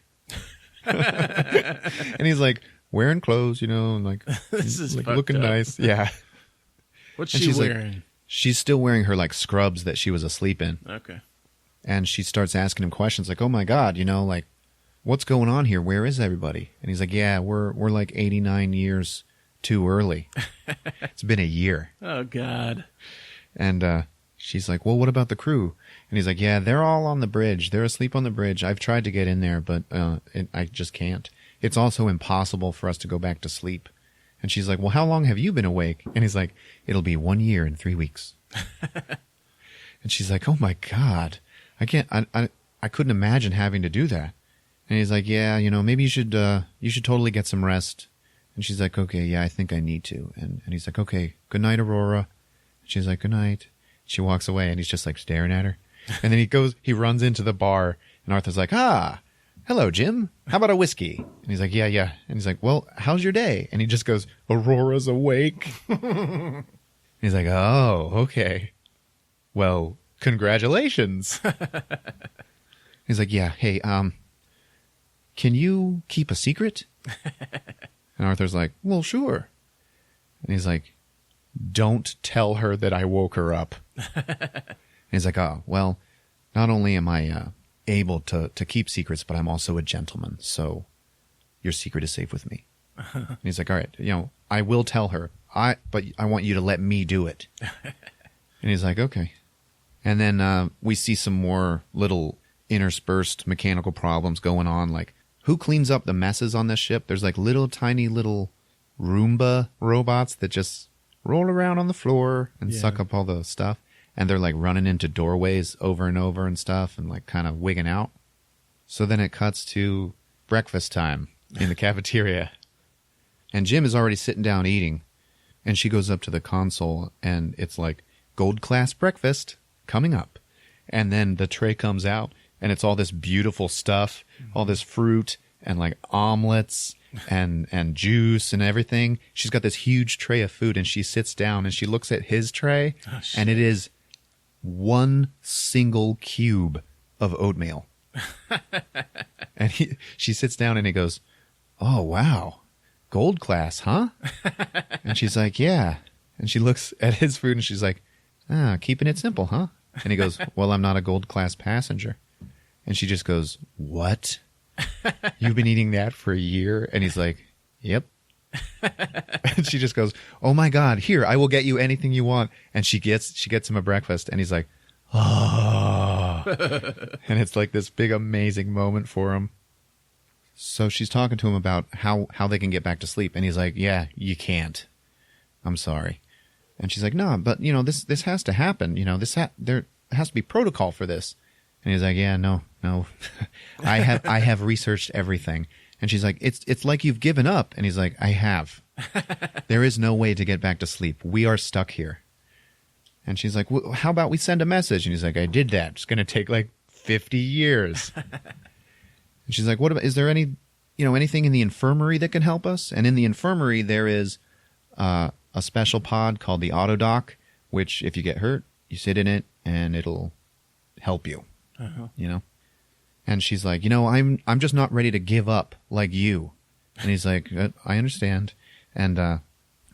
And he's like wearing clothes, you know, and like, This is like fucked looking up. nice. Yeah. What's And she she's like- wearing? She's still wearing her like scrubs that she was asleep in. Okay. And she starts asking him questions like, oh my God, you know, like, what's going on here? Where is everybody? And he's like, yeah, we're like 89 years too early. It's been a year. Oh, God. And she's like, well, what about the crew? And he's like, yeah, they're all on the bridge. They're asleep on the bridge. I've tried to get in there, but I just can't. It's also impossible for us to go back to sleep. And she's like, well, how long have you been awake? And he's like, it'll be 1 year and 3 weeks. And she's like, oh my God, I can't, I couldn't imagine having to do that. And he's like, yeah, you know, maybe you should totally get some rest. And she's like, okay, yeah, I think I need to. And he's like, okay, good night, Aurora. And she's like, good night. She walks away and he's just like staring at her. And then he runs into the bar and Arthur's like, hello, Jim. How about a whiskey? And he's like, yeah. And he's like, well, how's your day? And he just goes, Aurora's awake. And he's like, oh, okay. Well, congratulations. He's like, yeah, hey, can you keep a secret? And Arthur's like, well, sure. And he's like, don't tell her that I woke her up. And he's like, oh, well, not only am I able to keep secrets, but I'm also a gentleman, so your secret is safe with me. And he's like, all right, you know, I will tell her, but I want you to let me do it. And he's like, okay. And then we see some more little interspersed mechanical problems going on, like who cleans up the messes on this ship? There's like tiny little Roomba robots that just roll around on the floor and suck up all the stuff. And they're like running into doorways over and over and stuff and like kind of wigging out. So then it cuts to breakfast time in the cafeteria. And Jim is already sitting down eating. And she goes up to the console and it's like gold class breakfast coming up. And then the tray comes out and it's all this beautiful stuff, all this fruit and like omelets and juice and everything. She's got this huge tray of food and she sits down and she looks at his tray and it is one single cube of oatmeal. And she sits down and he goes, oh, wow. Gold class, huh? And she's like, yeah. And she looks at his food and she's like, keeping it simple, huh? And he goes, well, I'm not a gold class passenger. And she just goes, what? You've been eating that for a year? And he's like, yep. And she just goes, oh my God, here, I will get you anything you want. And she gets him a breakfast and he's like, oh. And it's like this big amazing moment for him. So she's talking to him about how they can get back to sleep. And he's like, yeah, you can't. I'm sorry. And she's like, no, but, this has to happen. There has to be protocol for this. And he's like, yeah, no. I have researched everything. And she's like, it's like you've given up. And he's like, I have. There is no way to get back to sleep. We are stuck here. And she's like, well, how about we send a message? And he's like, I did that. It's going to take like 50 years. And she's like, what about, is there anything in the infirmary that can help us? And in the infirmary, there is a special pod called the Autodoc, which if you get hurt, you sit in it and it'll help you, And she's like, I'm just not ready to give up like you. And he's like, I understand. And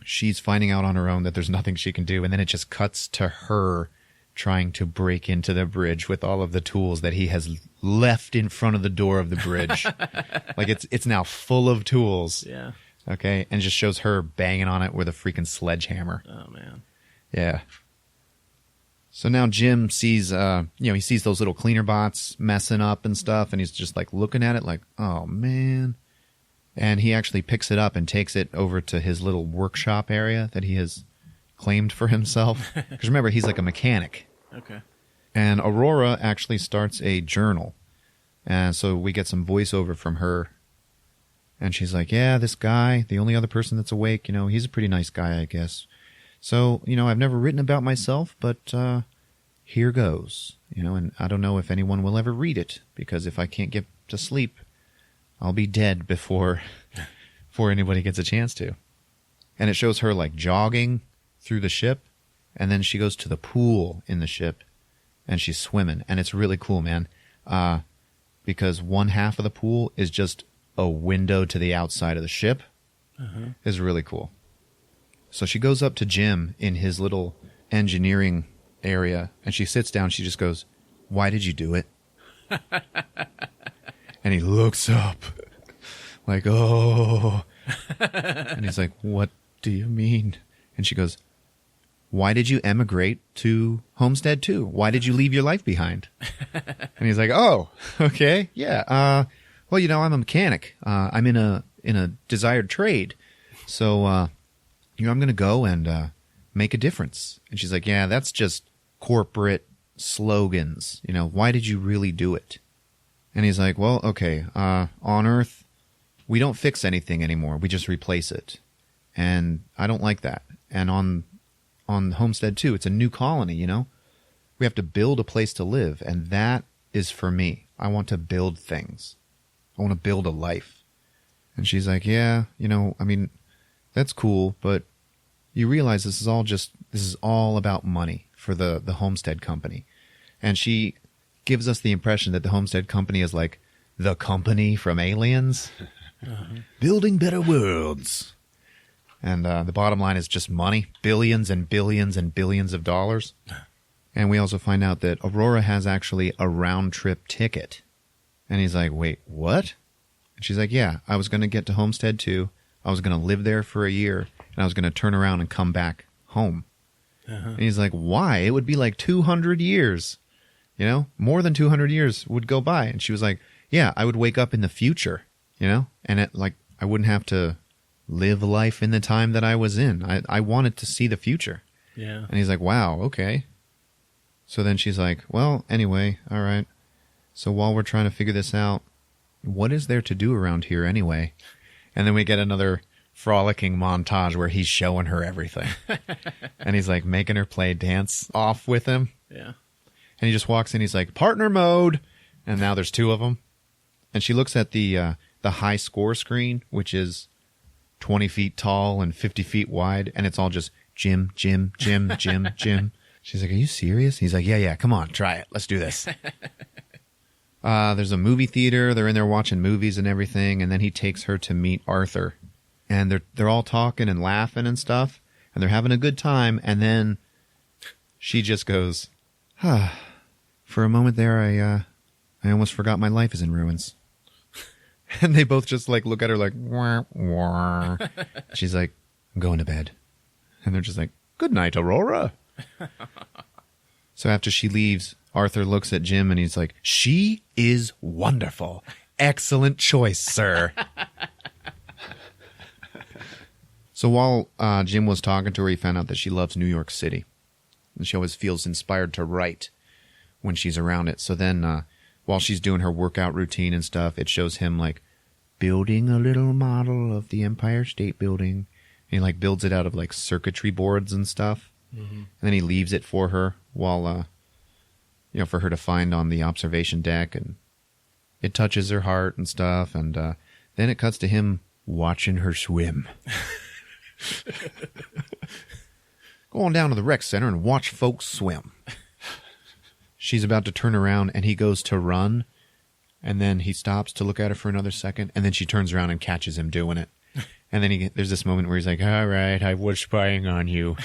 she's finding out on her own that there's nothing she can do. And then it just cuts to her trying to break into the bridge with all of the tools that he has left in front of the door of the bridge. Like it's now full of tools. Yeah. Okay. And just shows her banging on it with a freaking sledgehammer. Oh, man. Yeah. So now Jim sees, he sees those little cleaner bots messing up and stuff. And he's just like looking at it like, oh, man. And he actually picks it up and takes it over to his little workshop area that he has claimed for himself. Because remember, he's like a mechanic. Okay. And Aurora actually starts a journal. And so we get some voiceover from her. And she's like, yeah, this guy, the only other person that's awake, he's a pretty nice guy, I guess. So, I've never written about myself, but here goes. And I don't know if anyone will ever read it, because if I can't get to sleep, I'll be dead before anybody gets a chance to. And it shows her like jogging through the ship, and then she goes to the pool in the ship, and she's swimming. And it's really cool, man, because one half of the pool is just a window to the outside of the ship. It's really cool. So she goes up to Jim in his little engineering area, and she sits down. She just goes, why did you do it? And he looks up like, oh. And he's like, what do you mean? And she goes, why did you emigrate to Homestead 2? Why did you leave your life behind? And he's like, oh, okay, yeah. Well, I'm a mechanic. I'm in a desired trade. So, I'm going to go and make a difference. And she's like, yeah, that's just corporate slogans. Why did you really do it? And he's like, well, okay, on Earth, we don't fix anything anymore. We just replace it. And I don't like that. And on Homestead 2, it's a new colony, We have to build a place to live, and that is for me. I want to build things. I want to build a life. And she's like, yeah, that's cool, but you realize this is all about money for the Homestead Company. And she gives us the impression that the Homestead Company is like the company from Aliens. Building better worlds. And the bottom line is just money. Billions and billions and billions of dollars. And we also find out that Aurora has actually a round-trip ticket. And he's like, wait, what? And she's like, yeah, I was going to get to Homestead 2. I was going to live there for a year. And I was going to turn around and come back home. And he's like, why? It would be like 200 years. More than 200 years would go by. And she was like, yeah, I would wake up in the future, and I wouldn't have to live life in the time that I was in. I wanted to see the future. Yeah. And he's like, wow, okay. So then she's like, well, anyway, all right. So while we're trying to figure this out, what is there to do around here anyway? And then we get another frolicking montage where he's showing her everything. And he's like making her play dance off with him. Yeah. And he just walks in, he's like, partner mode. And now there's two of them. And she looks at the high score screen, which is 20 feet tall and 50 feet wide. And it's all just Jim, Jim, Jim, Jim, Jim. She's like, are you serious? He's like, yeah, come on, try it. Let's do this. There's a movie theater. They're in there watching movies and everything. And then he takes her to meet Arthur. And they're all talking and laughing and stuff. And they're having a good time. And then she just goes, for a moment there, I almost forgot my life is in ruins. And they both just like look at her like, wah, wah. She's like, I'm going to bed. And they're just like, good night, Aurora. So after she leaves, Arthur looks at Jim and he's like, she is wonderful. Excellent choice, sir. So while Jim was talking to her, he found out that she loves New York City. And she always feels inspired to write when she's around it. So then while she's doing her workout routine and stuff, it shows him like building a little model of the Empire State Building. And he like builds it out of like circuitry boards and stuff. Mm-hmm. And then he leaves it for her while, for her to find on the observation deck. And it touches her heart and stuff. And then it cuts to him watching her swim. Go on down to the rec center and watch folks swim. She's about to turn around and he goes to run, and then he stops to look at her for another second, and then she turns around and catches him doing it. And then there's this moment where he's like, all right, I was spying on you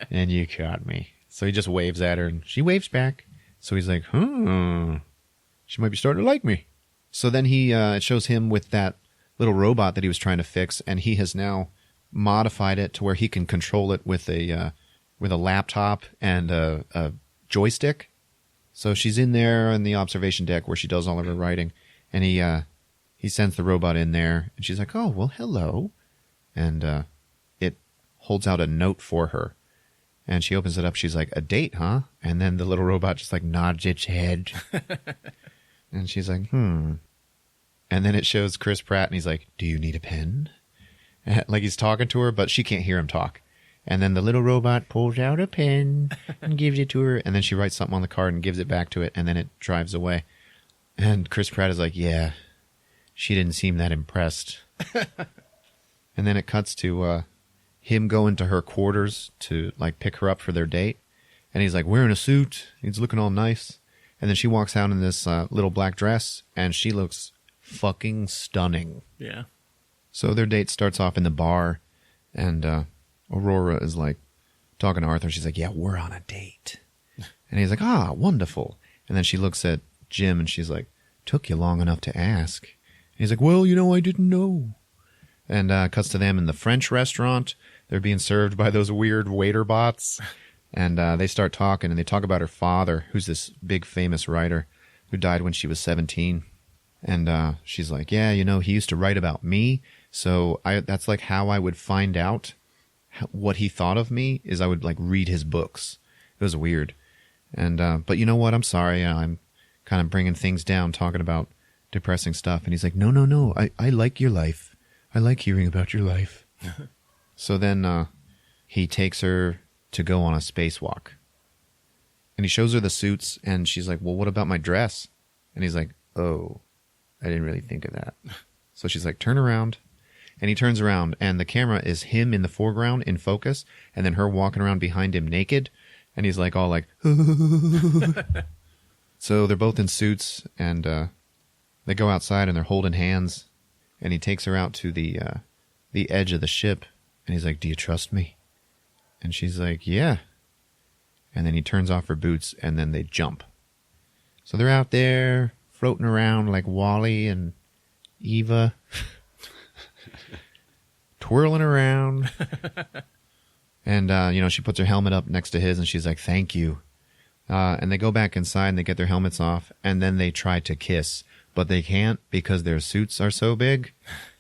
and you caught me. So he just waves at her and she waves back. So he's like, she might be starting to like me. So then it shows him with that little robot that he was trying to fix, and he has now modified it to where he can control it with a laptop and a joystick. So she's in there on the observation deck where she does all of her writing, and he sends the robot in there, and she's like, oh, well, hello. And it holds out a note for her, and she opens it up. She's like, a date, huh? And then the little robot just like nods its head. And she's like, And then it shows Chris Pratt, and he's like, do you need a pen? Like he's talking to her, but she can't hear him talk. And then the little robot pulls out a pen and gives it to her. And then she writes something on the card and gives it back to it. And then it drives away. And Chris Pratt is like, yeah, she didn't seem that impressed. And then it cuts to him going to her quarters to like pick her up for their date. And he's like wearing a suit. He's looking all nice. And then she walks out in this little black dress. And she looks fucking stunning. Yeah. So their date starts off in the bar, and Aurora is like talking to Arthur. She's like, yeah, we're on a date. And he's like, wonderful. And then she looks at Jim, and she's like, took you long enough to ask. And he's like, well, I didn't know. And cuts to them in the French restaurant. They're being served by those weird waiter bots. And they start talking, and they talk about her father, who's this big famous writer who died when she was 17. And she's like, yeah, he used to write about me. So that's like how I would find out what he thought of me is I would like read his books. It was weird. And but you know what? I'm sorry. I'm kind of bringing things down, talking about depressing stuff. And he's like, no. I like your life. I like hearing about your life. So then he takes her to go on a spacewalk. And he shows her the suits, and she's like, well, what about my dress? And he's like, oh, I didn't really think of that. So she's like, turn around. And he turns around, and the camera is him in the foreground in focus, and then her walking around behind him naked. And he's like all like, So they're both in suits, and they go outside, and they're holding hands. And he takes her out to the edge of the ship, and he's like, do you trust me? And she's like, yeah. And then he turns off her boots, and then they jump. So they're out there floating around like Wally and Eva. Twirling around. And, she puts her helmet up next to his, and she's like, thank you. And they go back inside, and they get their helmets off, and then they try to kiss. But they can't because their suits are so big.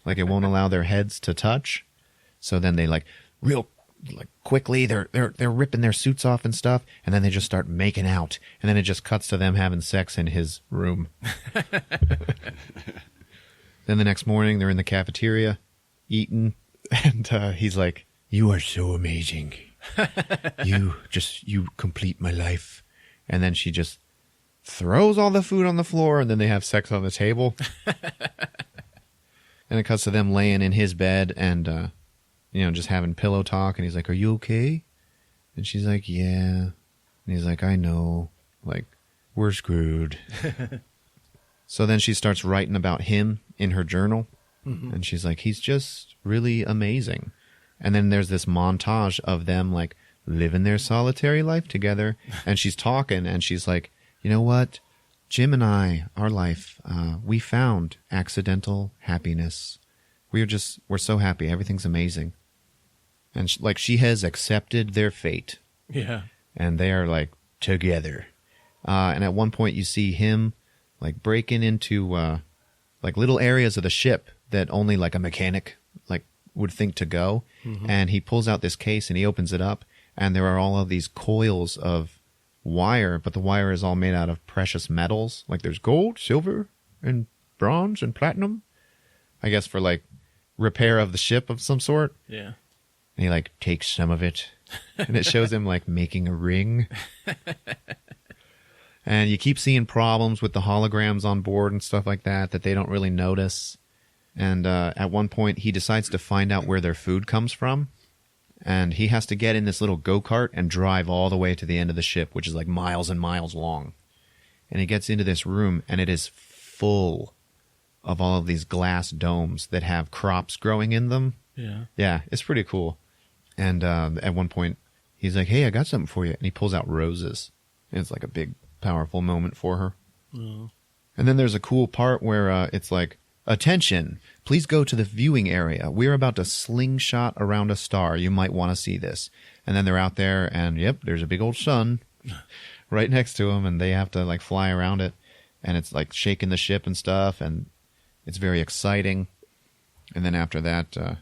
Like, it won't allow their heads to touch. So then they, quickly, they're ripping their suits off and stuff, and then they just start making out. And then it just cuts to them having sex in his room. Then the next morning, they're in the cafeteria, eating, and he's like, you are so amazing. You complete my life. And then she just throws all the food on the floor, and then they have sex on the table. And it cuts to them laying in his bed and, just having pillow talk. And he's like, are you okay? And she's like, yeah. And he's like, I know. Like, we're screwed. So then she starts writing about him in her journal. Mm-hmm. And she's like, he's just really amazing. And then there's this montage of them, like, living their solitary life together. And she's talking, and she's like, you know what? Jim and I, our life, we found accidental happiness. We're so happy. Everything's amazing. And she has accepted their fate. Yeah. And they are like together. And at one point you see him like breaking into like little areas of the ship that only like a mechanic like would think to go. And he pulls out this case and he opens it up, and there are all of these coils of wire, but the wire is all made out of precious metals. Like there's gold, silver, and bronze and platinum, I guess for like repair of the ship of some sort. Yeah. And he like takes some of it, and it shows him like making a ring. And you keep seeing problems with the holograms on board and stuff like that they don't really notice. And at one point, he decides to find out where their food comes from. And he has to get in this little go-kart and drive all the way to the end of the ship, which is like miles and miles long. And he gets into this room, and it is full of all of these glass domes that have crops growing in them. Yeah. Yeah, it's pretty cool. And at one point, he's like, hey, I got something for you. And he pulls out roses. And it's like a big, powerful moment for her. Oh. And then there's a cool part where it's like, attention, please go to the viewing area. We're about to slingshot around a star. You might want to see this. And then they're out there, and yep, there's a big old sun right next to them, and they have to like fly around it. And it's like shaking the ship and stuff, and it's very exciting. And then after that,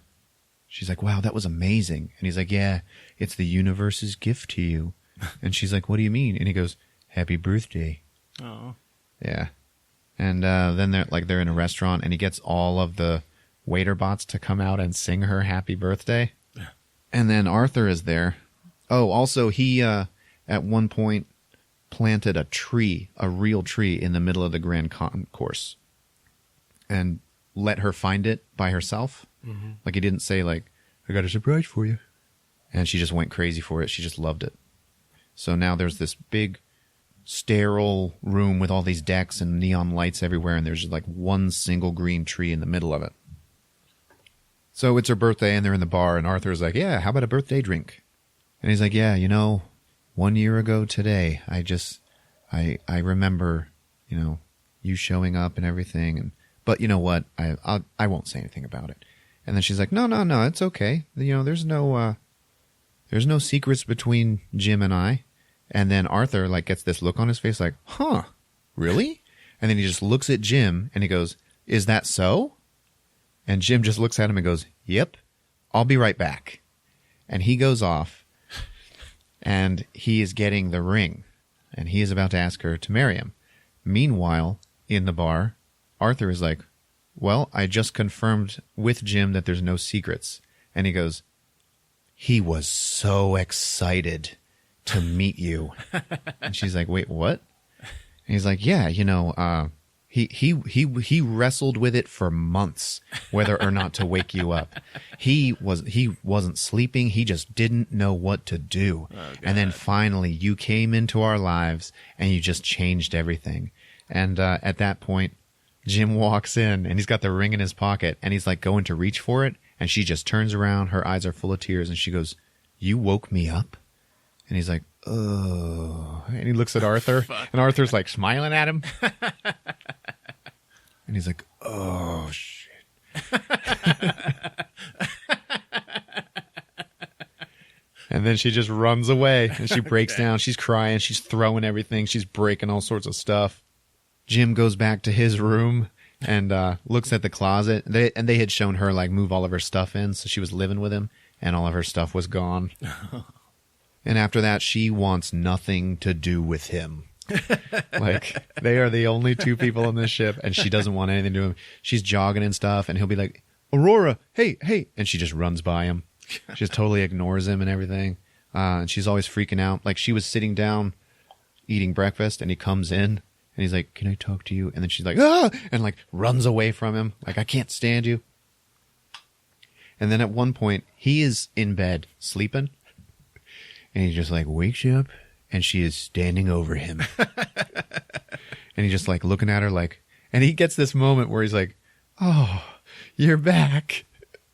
she's like, wow, that was amazing. And he's like, yeah, it's the universe's gift to you. And she's like, what do you mean? And he goes, happy birthday. Oh. Yeah. And then they're in a restaurant, and he gets all of the waiter bots to come out and sing her happy birthday. Yeah. And then Arthur is there. Oh, also he at one point planted a tree, a real tree, in the middle of the Grand Concourse, and let her find it by herself. Mm-hmm. Like he didn't say like, I got a surprise for you. And she just went crazy for it. She just loved it. So now there's this big sterile room with all these decks and neon lights everywhere, and there's just like one single green tree in the middle of it. So it's her birthday, and they're in the bar, and Arthur's like, yeah, how about a birthday drink? And he's like, yeah, 1 year ago today, I remember, you showing up and everything, but you know what, I won't say anything about it. And then she's like, no, it's okay. There's no secrets between Jim and I. And then Arthur like gets this look on his face like, huh, really? And then he just looks at Jim and he goes, is that so? And Jim just looks at him and goes, yep, I'll be right back. And he goes off, and he is getting the ring, and he is about to ask her to marry him. Meanwhile, in the bar, Arthur is like, well, I just confirmed with Jim that there's no secrets. And he goes, he was so excited to meet you. And she's like, wait, what? And he's like, yeah, he wrestled with it for months, whether or not to wake you up. He wasn't sleeping. He just didn't know what to do. Oh, and then finally you came into our lives and you just changed everything. And at that point, Jim walks in and he's got the ring in his pocket, and he's like going to reach for it. And she just turns around. Her eyes are full of tears, and she goes, you woke me up? And he's like, oh. And he looks at Arthur, and Arthur's like smiling at him. And he's like, oh, shit. And then she just runs away, and she breaks down. She's crying. She's throwing everything. She's breaking all sorts of stuff. Jim goes back to his room and looks at the closet. They had shown her like move all of her stuff in, so she was living with him, and all of her stuff was gone. And after that, she wants nothing to do with him. Like, they are the only two people on this ship, and she doesn't want anything to do with him. She's jogging and stuff, and he'll be like, Aurora, hey. And she just runs by him. She just totally ignores him and everything. And she's always freaking out. Like, she was sitting down eating breakfast, and he comes in, and he's like, can I talk to you? And then she's like, ah! And like runs away from him. Like, I can't stand you. And then at one point, he is in bed sleeping. And he just like wakes you up, and she is standing over him. And he's just like looking at her like, and he gets this moment where he's like, oh, you're back.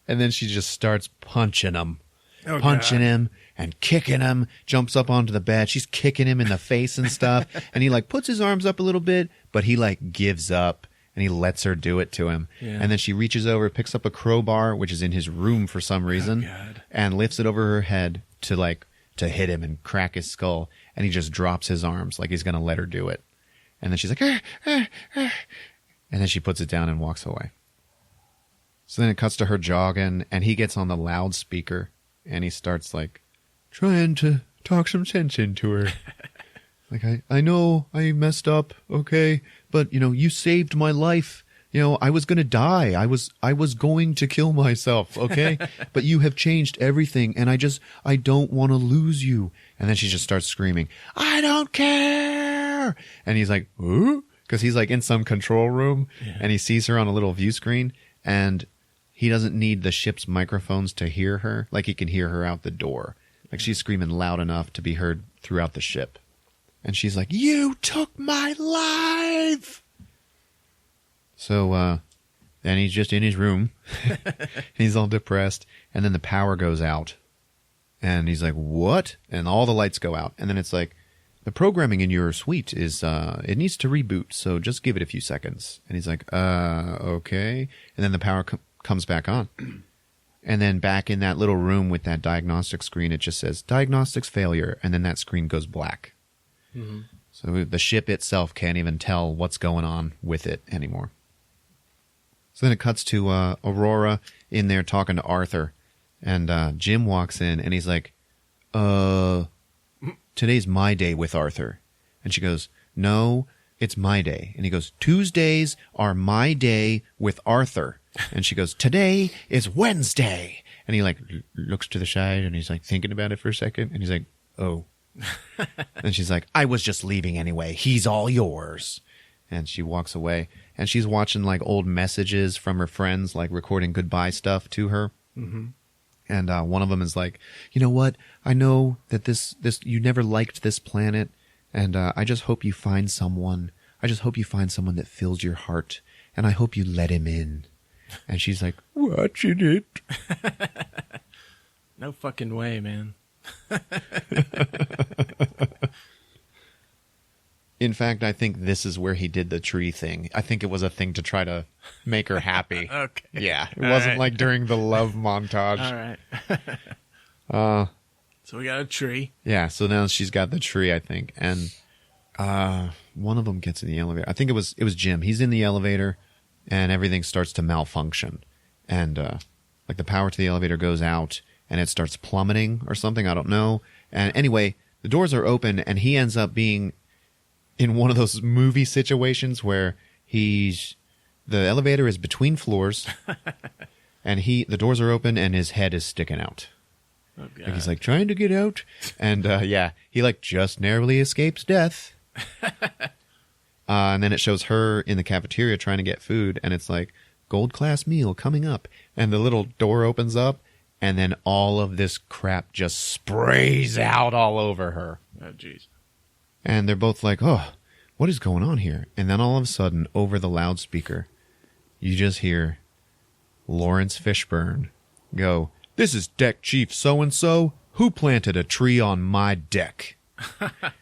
And then she just starts punching him. Punching him and kicking him, jumps up onto the bed. She's kicking him in the face and stuff. And he like puts his arms up a little bit, but he like gives up, and he lets her do it to him. Yeah. And then she reaches over, picks up a crowbar, which is in his room for some reason, and lifts it over her head to hit him and crack his skull. And he just drops his arms like he's going to let her do it. And then she's like, and And then she puts it down and walks away. So then it cuts to her jogging, and he gets on the loudspeaker, and he starts, like, trying to talk some sense into her. Like, I know I messed up, okay? But, you saved my life. I was going to die. I was going to kill myself, okay? But you have changed everything, and I don't want to lose you. And then she just starts screaming, I don't care! And he's like, huh? Because he's, like, in some control room, and he sees her on a little view screen, and he doesn't need the ship's microphones to hear her. Like, he can hear her out the door. Like, she's screaming loud enough to be heard throughout the ship. And she's like, you took my life! So, then he's just in his room. He's all depressed. And then the power goes out. And he's like, what? And all the lights go out. And then it's like, the programming in your suite is, it needs to reboot. So just give it a few seconds. And he's like, okay. And then the power comes back on. And then back in that little room with that diagnostic screen, it just says, diagnostics failure. And then that screen goes black. Mm-hmm. So the ship itself can't even tell what's going on with it anymore. So then it cuts to Aurora in there talking to Arthur. And Jim walks in and he's like, today's my day with Arthur. And she goes, no, it's my day. And he goes, Tuesdays are my day with Arthur. And she goes, today is Wednesday. And he like looks to the side and he's like thinking about it for a second. And he's like, oh. And she's like, I was just leaving anyway. He's all yours. And she walks away. And she's watching like old messages from her friends, like recording goodbye stuff to her. Mm-hmm. And one of them is like, you know what? I know that this you never liked this planet. And I just hope you find someone. I just hope you find someone that fills your heart. And I hope you let him in. And she's like, watching it. No fucking way, man. In fact, I think this is where he did the tree thing. I think it was a thing to try to make her happy. Okay. Yeah. It wasn't like during the love montage. All right. So we got a tree. Yeah. So now she's got the tree, I think. And one of them gets in the elevator. I think it was Jim. He's in the elevator and everything starts to malfunction. And like the power to the elevator goes out and it starts plummeting or something. I don't know. And anyway, the doors are open and he ends up being in one of those movie situations where the elevator is between floors and the doors are open and his head is sticking out. Oh, God. Like he's like trying to get out. And yeah, he like just narrowly escapes death. And then it shows her in the cafeteria trying to get food. And it's like gold class meal coming up. And the little door opens up. And then all of this crap just sprays out all over her. Oh, jeez. And they're both like, oh, what is going on here? And then all of a sudden, over the loudspeaker, you just hear Lawrence Fishburne go, this is Deck Chief so-and-so. Who planted a tree on my deck?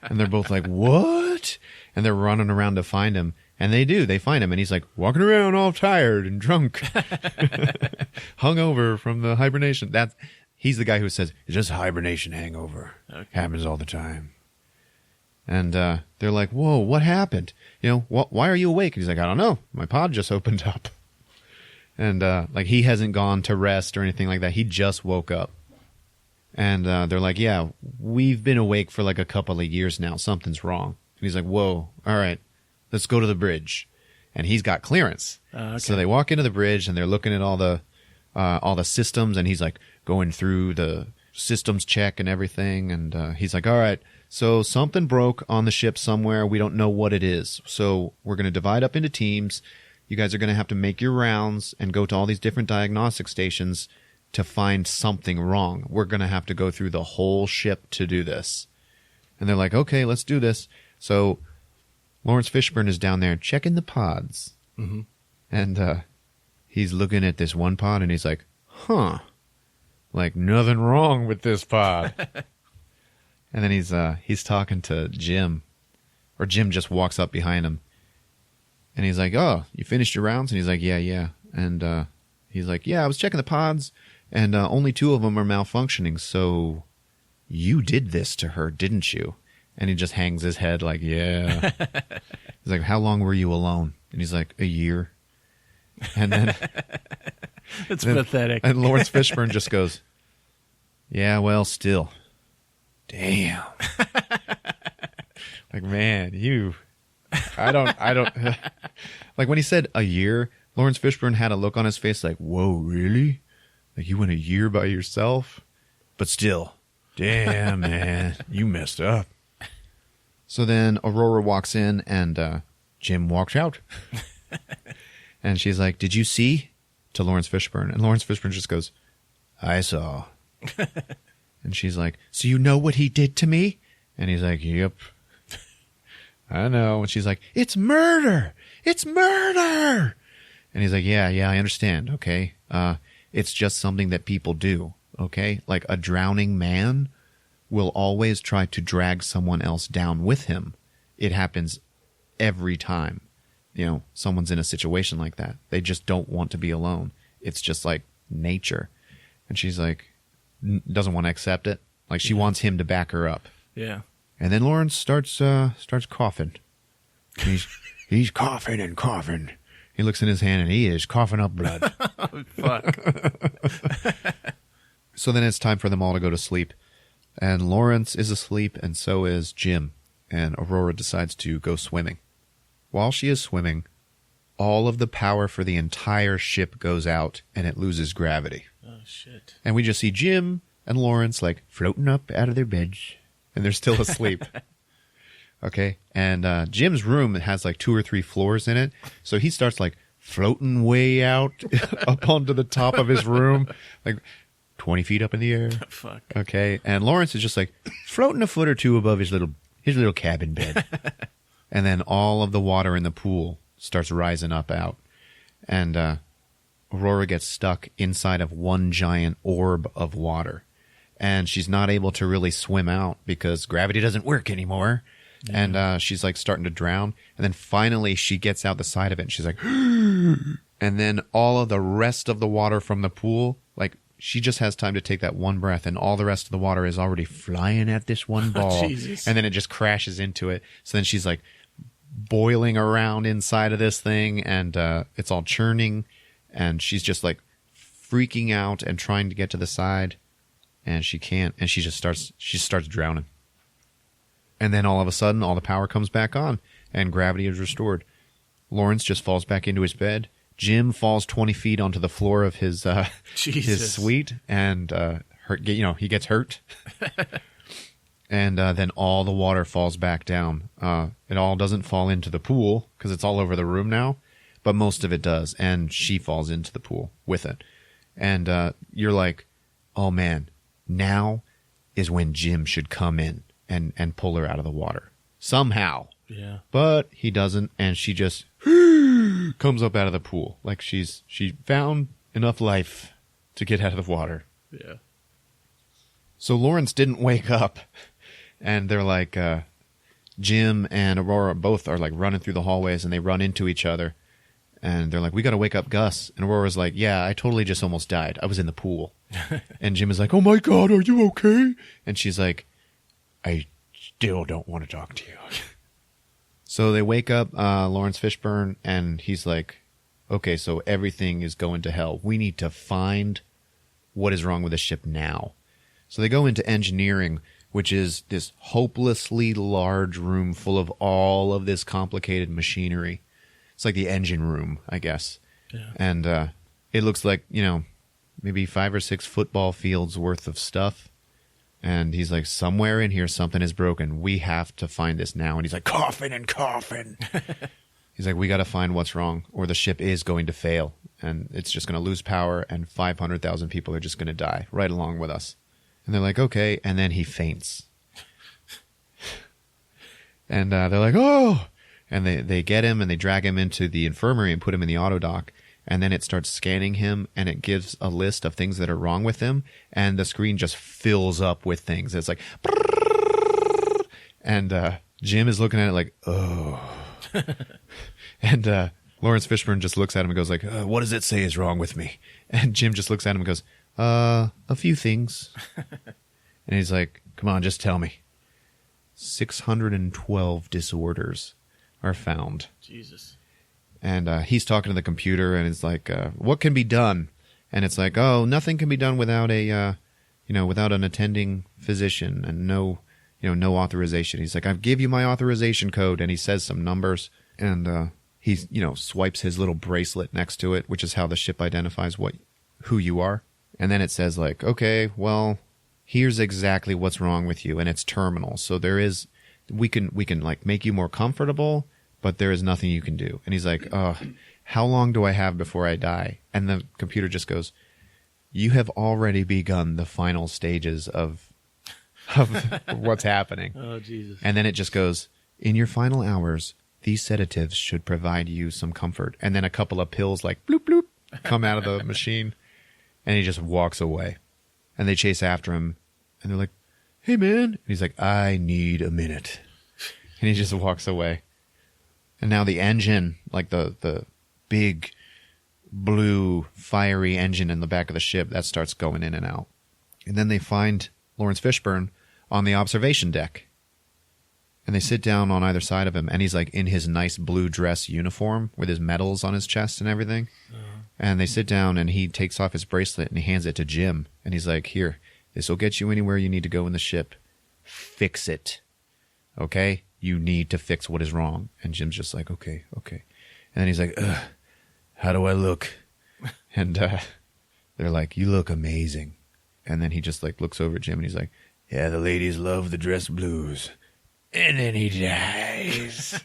And they're both like, what? And they're running around to find him. And they do. They find him. And he's like, walking around all tired and drunk. Hungover from the hibernation. He's the guy who says, it's just a hibernation hangover. Okay. Happens all the time. And they're like, whoa, what happened? Why are you awake? And he's like, I don't know. My pod just opened up. And like he hasn't gone to rest or anything like that. He just woke up. And they're like, yeah, we've been awake for like a couple of years now. Something's wrong. And he's like, whoa, all right, let's go to the bridge. And he's got clearance. Okay. So they walk into the bridge and they're looking at all the systems. And he's like going through the systems check and everything. And he's like, all right. So something broke on the ship somewhere. We don't know what it is. So we're going to divide up into teams. You guys are going to have to make your rounds and go to all these different diagnostic stations to find something wrong. We're going to have to go through the whole ship to do this. And they're like, okay, let's do this. So Lawrence Fishburne is down there checking the pods. Mm-hmm. And he's looking at this one pod and he's like, huh, like nothing wrong with this pod. And then he's talking to Jim, or Jim just walks up behind him, and he's like, "Oh, you finished your rounds?" And he's like, "Yeah." And he's like, "Yeah, I was checking the pods, and only 2 of them are malfunctioning. So you did this to her, didn't you?" And he just hangs his head like, yeah. He's like, how long were you alone? And he's like, a year. And then... It's pathetic. And Lawrence Fishburne just goes, yeah, well, still. Damn. Like, man, I don't, like when he said a year, Lawrence Fishburne had a look on his face like, whoa, really? Like you went a year by yourself? But still, damn, man, you messed up. So then Aurora walks in and Jim walks out. And she's like, did you see? To Lawrence Fishburne. And Lawrence Fishburne just goes, I saw. And she's like, so you know what he did to me? And he's like, yep. I know. And she's like, it's murder. It's murder. And he's like, yeah, I understand. Okay. It's just something that people do. Okay. Like a drowning man will always try to drag someone else down with him. It happens every time. You know, someone's in a situation like that. They just don't want to be alone. It's just like nature. And she's like, doesn't want to accept it. Like she wants him to back her up. Yeah. And then Lawrence starts coughing. He's coughing and coughing. He looks in his hand and he is coughing up blood. Oh, fuck. So then it's time for them all to go to sleep. And Lawrence is asleep and so is Jim. And Aurora decides to go swimming. While she is swimming, all of the power for the entire ship goes out and it loses gravity. Oh, shit. And we just see Jim and Lawrence like floating up out of their beds and they're still asleep. Okay. And Jim's room has like 2 or 3 floors in it. So he starts like floating way out up onto the top of his room, like 20 feet up in the air. Fuck. Okay. And Lawrence is just like floating a foot or 2 above his little cabin bed. And then all of the water in the pool starts rising up out. And Aurora gets stuck inside of one giant orb of water. And she's not able to really swim out because gravity doesn't work anymore. Yeah. And she's like starting to drown. And then finally she gets out the side of it and she's like, and then all of the rest of the water from the pool, like she just has time to take that one breath and all the rest of the water is already flying at this one ball. Jesus. And then it just crashes into it. So then she's like boiling around inside of this thing and it's all churning and she's just like freaking out and trying to get to the side and she can't and she starts drowning. And then all of a sudden all the power comes back on and gravity is restored. Lawrence just falls back into his bed. Jim falls 20 feet onto the floor of his suite and he gets hurt. And then all the water falls back down. It all doesn't fall into the pool because it's all over the room now, but most of it does. And she falls into the pool with it. And you're like, oh man, now is when Jim should come in and pull her out of the water. Somehow. Yeah. But he doesn't, and she just comes up out of the pool. Like she found enough life to get out of the water. Yeah. So Lawrence didn't wake up. And they're like, Jim and Aurora both are like running through the hallways and they run into each other. And they're like, we got to wake up Gus. And Aurora's like, yeah, I totally just almost died. I was in the pool. And Jim is like, oh my God, are you okay? And she's like, I still don't want to talk to you. So they wake up Lawrence Fishburne and he's like, okay, so everything is going to hell. We need to find what is wrong with the ship now. So they go into engineering, which is this hopelessly large room full of all of this complicated machinery. It's like the engine room, I guess. Yeah. And it looks like, maybe 5 or 6 football fields worth of stuff. And he's like, somewhere in here something is broken. We have to find this now. And he's like, coughing and coughing. He's like, we got to find what's wrong or the ship is going to fail. And it's just going to lose power and 500,000 people are just going to die right along with us. And they're like, okay. And then he faints. And they're like, oh. And they get him and they drag him into the infirmary and put him in the auto dock. And then it starts scanning him and it gives a list of things that are wrong with him. And the screen just fills up with things. It's like, and Jim is looking at it like, oh. And Lawrence Fishburne just looks at him and goes like, what does it say is wrong with me? And Jim just looks at him and goes, a few things. And he's like, come on, just tell me. 612 disorders are found. Jesus. And he's talking to the computer, and it's like, what can be done? And it's like, oh, nothing can be done without without an attending physician and no authorization. He's like, I've give you my authorization code, and he says some numbers, and he swipes his little bracelet next to it, which is how the ship identifies who you are. And then it says like, okay, well, here's exactly what's wrong with you, and it's terminal. So we can like make you more comfortable, but there is nothing you can do. And he's like, how long do I have before I die? And the computer just goes, you have already begun the final stages of what's happening. Oh, Jesus. And then it just goes, in your final hours, these sedatives should provide you some comfort. And then a couple of pills like bloop, bloop come out of the machine. And he just walks away. And they chase after him. And they're like, hey, man. And he's like, I need a minute. And he just walks away. And now the engine, like the big blue fiery engine in the back of the ship, that starts going in and out. And then they find Lawrence Fishburne on the observation deck. And they sit down on either side of him. And he's like in his nice blue dress uniform with his medals on his chest and everything. And they sit down, and he takes off his bracelet and he hands it to Jim. And he's like, here, this will get you anywhere you need to go in the ship. Fix it. Okay? You need to fix what is wrong. And Jim's just like, okay. And then he's like, how do I look? And they're like, you look amazing. And then he just like looks over at Jim and he's like, yeah, the ladies love the dress blues. And then he dies.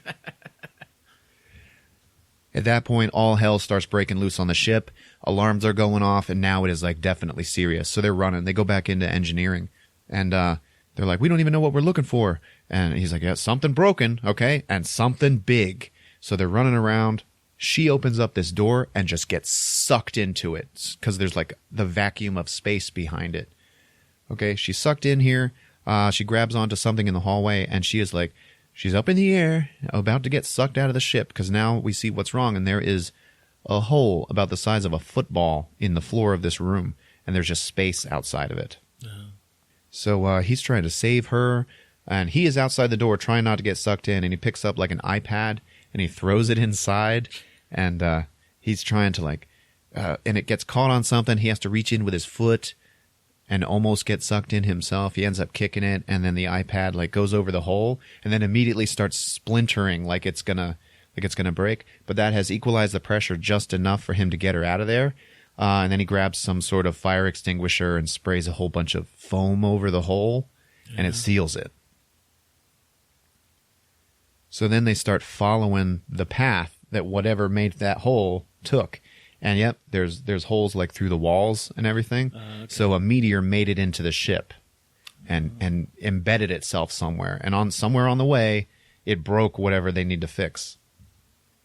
At that point, all hell starts breaking loose on the ship. Alarms are going off, and now it is like definitely serious. So they're running. They go back into engineering, and they're like, we don't even know what we're looking for. And he's like, yeah, something broken, okay, and something big. So they're running around. She opens up this door and just gets sucked into it because there's like the vacuum of space behind it. Okay, she's sucked in here. She grabs onto something in the hallway, and she is like, she's up in the air, about to get sucked out of the ship, because now we see what's wrong, and there is a hole about the size of a football in the floor of this room, and there's just space outside of it. So he's trying to save her, and he is outside the door trying not to get sucked in, and he picks up like an iPad, and he throws it inside, and he's trying to like, and it gets caught on something. He has to reach in with his foot and almost get sucked in himself. He ends up kicking it, and then the iPad like goes over the hole, and then immediately starts splintering like it's gonna break. But that has equalized the pressure just enough for him to get her out of there. And then he grabs some sort of fire extinguisher and sprays a whole bunch of foam over the hole, and it seals it. So then they start following the path that whatever made that hole took. And yep, there's holes like through the walls and everything. Okay. So a meteor made it into the ship and embedded itself somewhere. And somewhere on the way, it broke whatever they need to fix.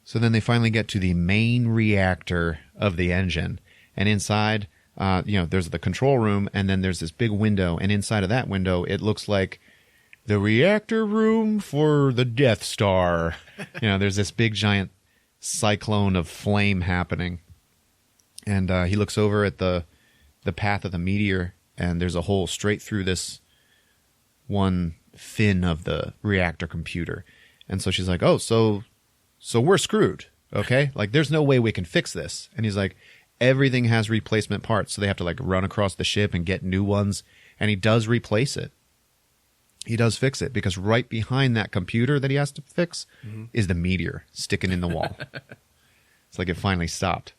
So then they finally get to the main reactor of the engine. And inside, there's the control room, and then there's this big window. And inside of that window, it looks like the reactor room for the Death Star. There's this big giant cyclone of flame happening. And he looks over at the path of the meteor, and there's a hole straight through this one fin of the reactor computer. And so she's like, oh, so we're screwed, okay? Like, there's no way we can fix this. And he's like, everything has replacement parts, so they have to, like, run across the ship and get new ones. And he does replace it. He does fix it, because right behind that computer that he has to fix is the meteor sticking in the wall. It's like it finally stopped.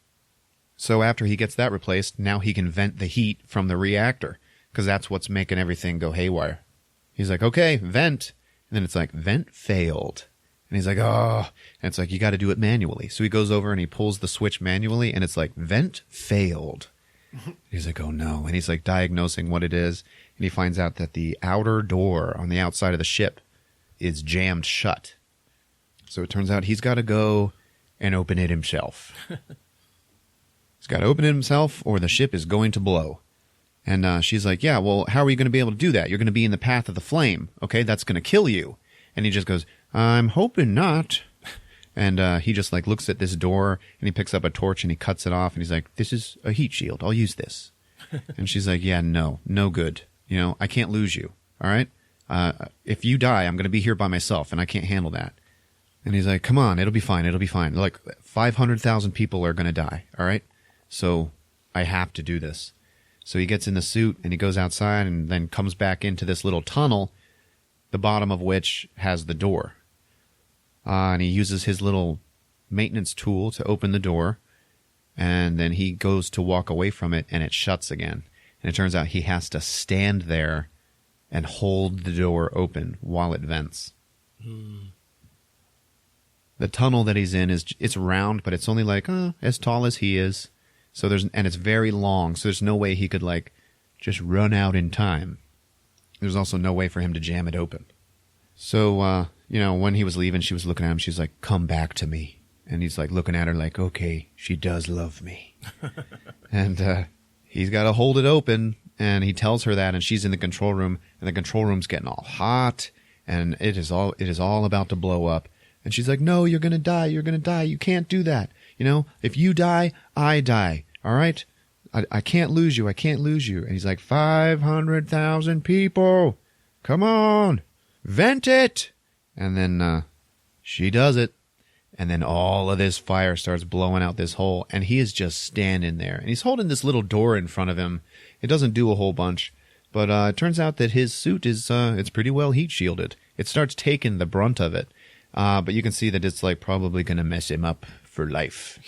So after he gets that replaced, now he can vent the heat from the reactor, because that's what's making everything go haywire. He's like, okay, vent. And then it's like, vent failed. And he's like, oh. And it's like, you got to do it manually. So he goes over and he pulls the switch manually, and it's like, vent failed. He's like, oh no. And he's like diagnosing what it is. And he finds out that the outer door on the outside of the ship is jammed shut. So it turns out he's got to go and open it himself. He's got to open it himself, or the ship is going to blow. And she's like, yeah, well, how are you going to be able to do that? You're going to be in the path of the flame, okay? That's going to kill you. And he just goes, I'm hoping not. And he just like looks at this door, and he picks up a torch and he cuts it off, and he's like, this is a heat shield. I'll use this. And she's like, yeah, no good. I can't lose you. All right? If you die, I'm going to be here by myself, and I can't handle that. And he's like, come on, it'll be fine, it'll be fine. Like, 500,000 people are going to die, all right? So I have to do this. So he gets in the suit, and he goes outside, and then comes back into this little tunnel, the bottom of which has the door. And he uses his little maintenance tool to open the door, and then he goes to walk away from it, and it shuts again. And it turns out he has to stand there and hold the door open while it vents. The tunnel that he's in it's round, but it's only like as tall as he is. So and it's very long, so there's no way he could like just run out in time. There's also no way for him to jam it open. So when he was leaving, she was looking at him. She's like, "Come back to me." And he's like looking at her like, "Okay, she does love me." And he's got to hold it open, and he tells her that, and she's in the control room, and the control room's getting all hot, and it is all about to blow up. And she's like, "No, you're going to die. You're going to die. You can't do that. If you die, I die. All right? I can't lose you. I can't lose you." And he's like, 500,000 people. Come on. Vent it. And then she does it. And then all of this fire starts blowing out this hole. And he is just standing there. And he's holding this little door in front of him. It doesn't do a whole bunch. But it turns out that his suit is it's pretty well heat shielded. It starts taking the brunt of it. But you can see that it's like probably going to mess him up for life.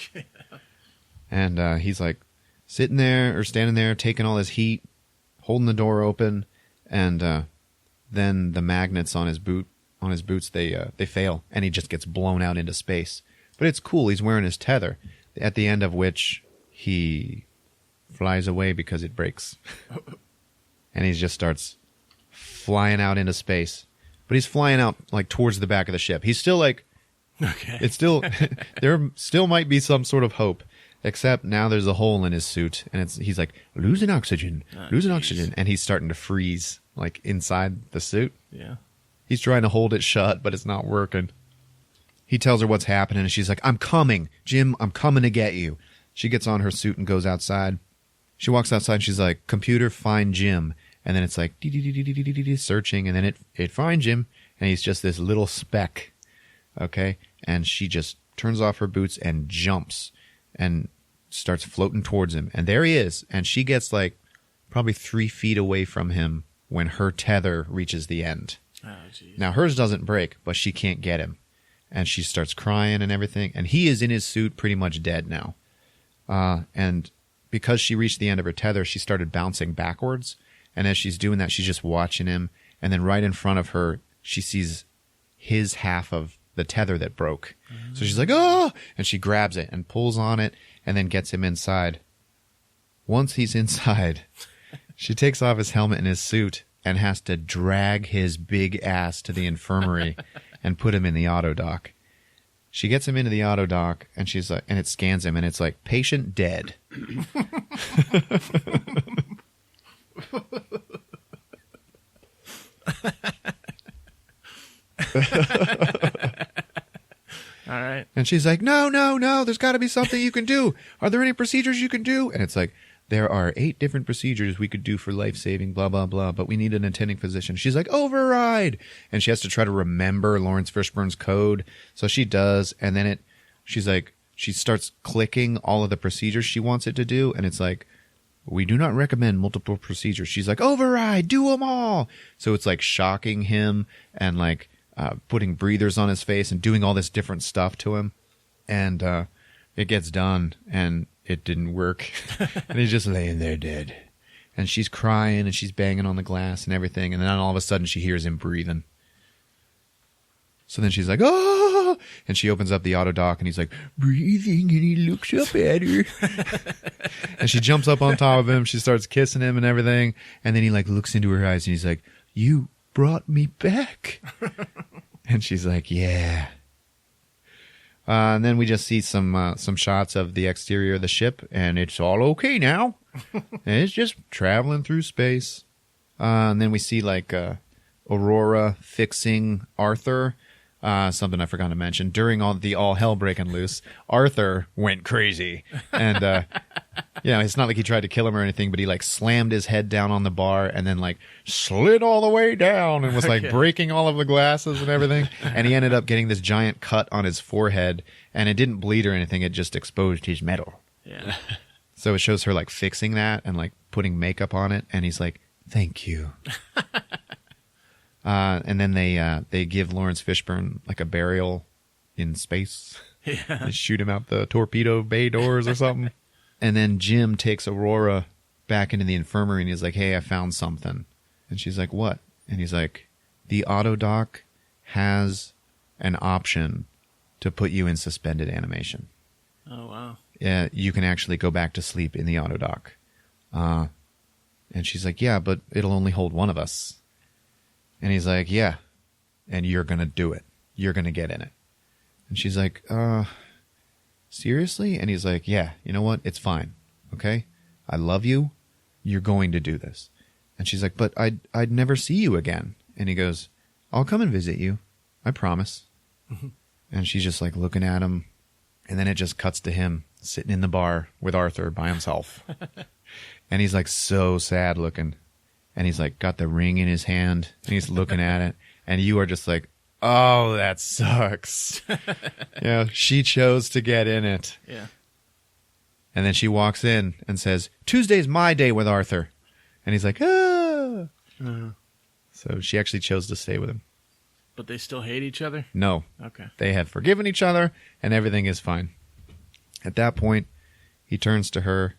And he's like sitting there or standing there, taking all his heat, holding the door open, and then the magnets on his boots they fail, and he just gets blown out into space. But it's cool. He's wearing his tether, at the end of which he flies away because it breaks, and he just starts flying out into space. But he's flying out like towards the back of the ship. He's still like, Okay. it's still there still might be some sort of hope, except now there's a hole in his suit, and he's like losing oxygen, and he's starting to freeze like inside the suit. Yeah. He's trying to hold it shut, but it's not working. He tells her what's happening, and she's like, "I'm coming, Jim. I'm coming to get you." She gets on her suit and goes outside. She walks outside, and she's like, "Computer, find Jim." And then it's like searching, and then it finds him, and he's just this little speck. Okay? And she just turns off her boots and jumps and starts floating towards him. And there he is. And she gets like probably 3 feet away from him when her tether reaches the end. Oh, jeez. Now hers doesn't break, but she can't get him. And she starts crying and everything. And he is in his suit pretty much dead now. And because she reached the end of her tether, she started bouncing backwards. And as she's doing that, she's just watching him. And then right in front of her, she sees his half of the tether that broke. So she's like, "Oh!" And she grabs it and pulls on it and then gets him inside. Once he's inside, she takes off his helmet and his suit and has to drag his big ass to the infirmary and put him in the auto dock. She gets him into the auto dock, and she's like, and it scans him, and it's like, "Patient dead." All right. And she's like, no, there's got to be something you can do. Are there any procedures you can do? And it's like, there are 8 different procedures we could do for life-saving, blah, blah, blah, but we need an attending physician. She's like, override. And she has to try to remember Lawrence Fishburne's code. So she does. And then she's like, she starts clicking all of the procedures she wants it to do. And it's like, we do not recommend multiple procedures. She's like, override, do them all. So it's like shocking him and like putting breathers on his face and doing all this different stuff to him. And it gets done, and it didn't work. And he's just laying there dead. And she's crying, and she's banging on the glass and everything. And then all of a sudden, she hears him breathing. So then she's like, "Oh!" And she opens up the auto dock, and he's like, breathing, and he looks up at her. And she jumps up on top of him. She starts kissing him and everything. And then he like looks into her eyes, and he's like, "You brought me back." And she's like, "Yeah." And then we just see some shots of the exterior of the ship, and it's all okay now. And it's just traveling through space. And then we see like Aurora fixing Arthur. something I forgot to mention. During all hell breaking loose, Arthur went crazy. And, it's not like he tried to kill him or anything, but he like slammed his head down on the bar and then like slid all the way down and was like breaking all of the glasses and everything. And he ended up getting this giant cut on his forehead, and it didn't bleed or anything. It just exposed his metal. Yeah. So it shows her like fixing that and like putting makeup on it. And he's like, thank you. And then they give Lawrence Fishburne like a burial in space. Yeah. They shoot him out the torpedo bay doors or something. And then Jim takes Aurora back into the infirmary and he's like, hey, I found something. And she's like, what? And he's like, the autodoc has an option to put you in suspended animation. Oh, wow. Yeah, you can actually go back to sleep in the autodoc. And she's like, yeah, but it'll only hold one of us. And he's like, yeah, and you're going to do it. You're going to get in it. And she's like, seriously? And he's like, yeah, you know what? It's fine. Okay? I love you. You're going to do this. And she's like, but I'd never see you again. And he goes, I'll come and visit you. I promise. And she's just like looking at him. And then it just cuts to him sitting in the bar with Arthur by himself. And he's like so sad looking. And he's like got the ring in his hand and he's looking at it. And you are just like, oh, that sucks. She chose to get in it. Yeah. And then she walks in and says, Tuesday's my day with Arthur. And he's like, ah. So she actually chose to stay with him. But they still hate each other? No. Okay. They have forgiven each other and everything is fine. At that point, he turns to her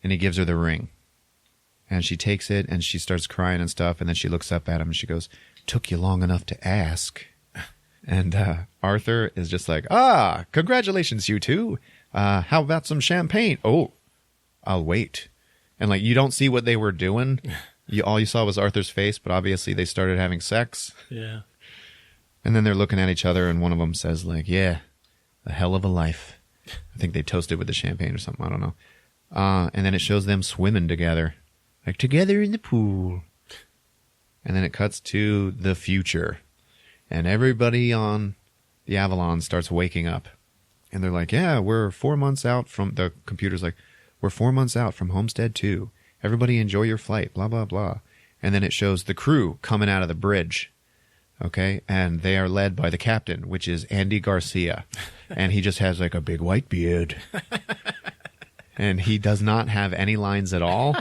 and he gives her the ring. And she takes it and she starts crying and stuff. And then she looks up at him and she goes, took you long enough to ask. And Arthur is just like, congratulations, you two. How about some champagne? Oh, I'll wait. And like, you don't see what they were doing. All you saw was Arthur's face, but obviously they started having sex. Yeah. And then they're looking at each other and one of them says like, yeah, a hell of a life. I think they toasted with the champagne or something. I don't know. And then it shows them swimming together. Like together in the pool. And then it cuts to the future. And everybody on the Avalon starts waking up. And they're like, yeah, we're 4 months out from... The computer's like, we're 4 months out from Homestead 2. Everybody enjoy your flight, blah, blah, blah. And then it shows the crew coming out of the bridge. Okay? And they are led by the captain, which is Andy Garcia. And he just has like a big white beard. And he does not have any lines at all.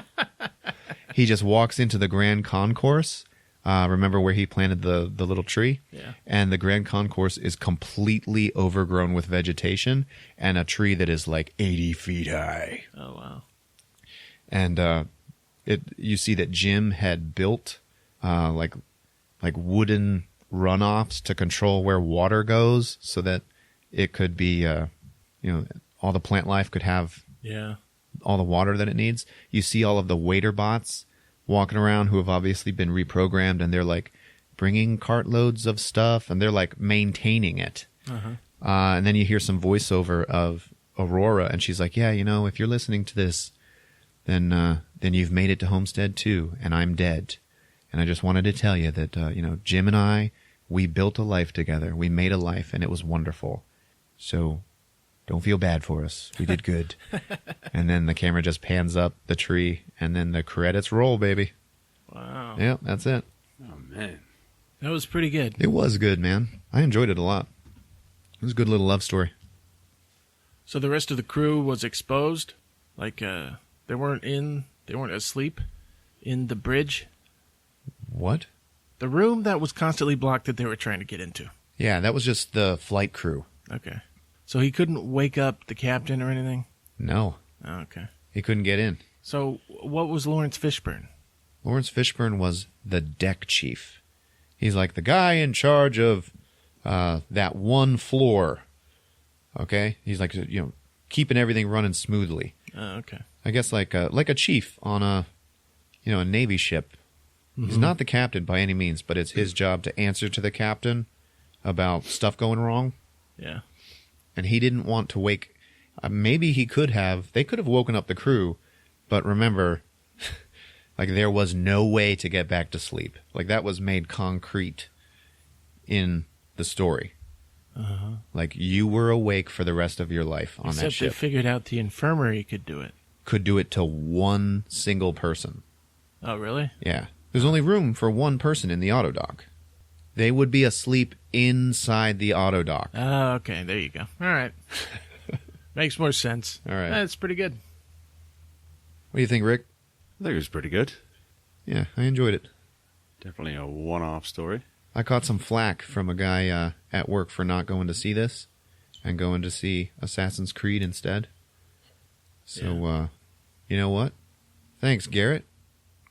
He just walks into the Grand Concourse. Remember where he planted the little tree? Yeah. And the Grand Concourse is completely overgrown with vegetation and a tree that is like 80 feet high. Oh, wow. And you see that Jim had built like wooden runoffs to control where water goes so that it could be, all the plant life could have all the water that it needs. You see all of the waiter bots walking around who have obviously been reprogrammed, and they're like bringing cartloads of stuff and they're like maintaining it. And then you hear some voiceover of Aurora and she's like, yeah, if you're listening to this, then you've made it to Homestead 2 and I'm dead. And I just wanted to tell you that, Jim and I, we built a life together. We made a life and it was wonderful. So don't feel bad for us. We did good. And then the camera just pans up the tree, and then the credits roll, baby. Wow. Yeah, that's it. Oh, man. That was pretty good. It was good, man. I enjoyed it a lot. It was a good little love story. So the rest of the crew was exposed? Like, they weren't asleep in the bridge? What? The room that was constantly blocked that they were trying to get into. Yeah, that was just the flight crew. Okay. So he couldn't wake up the captain or anything? No. Oh, okay. He couldn't get in. So what was Lawrence Fishburne? Lawrence Fishburne was the deck chief. He's like the guy in charge of that one floor. Okay? He's like, keeping everything running smoothly. Oh, okay. I guess like a chief on a Navy ship. Mm-hmm. He's not the captain by any means, but it's his job to answer to the captain about stuff going wrong. Yeah. And he didn't want to wake... maybe he could have... They could have woken up the crew, but remember, like there was no way to get back to sleep. Like that was made concrete in the story. Like, you were awake for the rest of your life on that Except they ship. figured out the infirmary could do it. Could do it to one single person. Oh, really? Yeah. There's only room for one person in the autodock. They would be asleep inside the autodock. Oh, okay. There you go. All right. Makes more sense. All right. That's pretty good. What do you think, Rick? I think it was pretty good. Yeah, I enjoyed it. Definitely a one-off story. I caught some flack from a guy at work for not going to see this and going to see Assassin's Creed instead. So, you know what? Thanks, Garrett.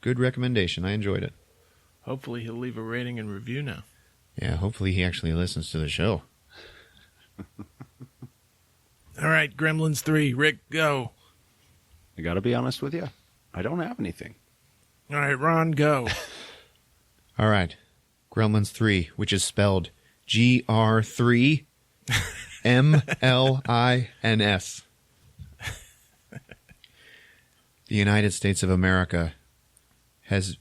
Good recommendation. I enjoyed it. Hopefully he'll leave a rating and review now. Yeah, hopefully he actually listens to the show. All right, Gremlins 3. Rick, go. I got to be honest with you. I don't have anything. All right, Ron, go. All right. Gremlins 3, which is spelled GR3 MLINS. The United States of America has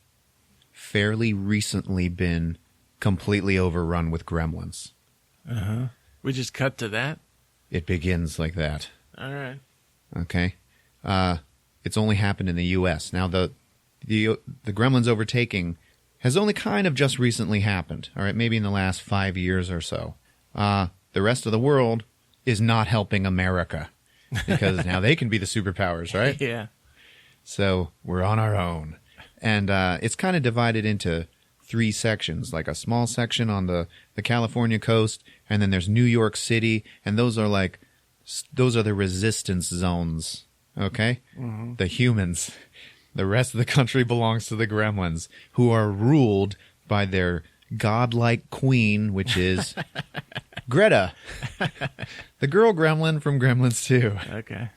fairly recently been completely overrun with gremlins. We just cut to that? It begins like that. All right. Okay. It's only happened in the U.S. Now, the gremlins overtaking has only kind of just recently happened. All right, maybe in the last 5 years or so. The rest of the world is not helping America because now they can be the superpowers, right? Yeah. So we're on our own. And it's kind of divided into 3 sections, like a small section on the California coast, and then there's New York City, and those are the resistance zones, okay? Mm-hmm. The humans. The rest of the country belongs to the gremlins, who are ruled by their godlike queen, which is Greta, the girl gremlin from Gremlins 2, Okay.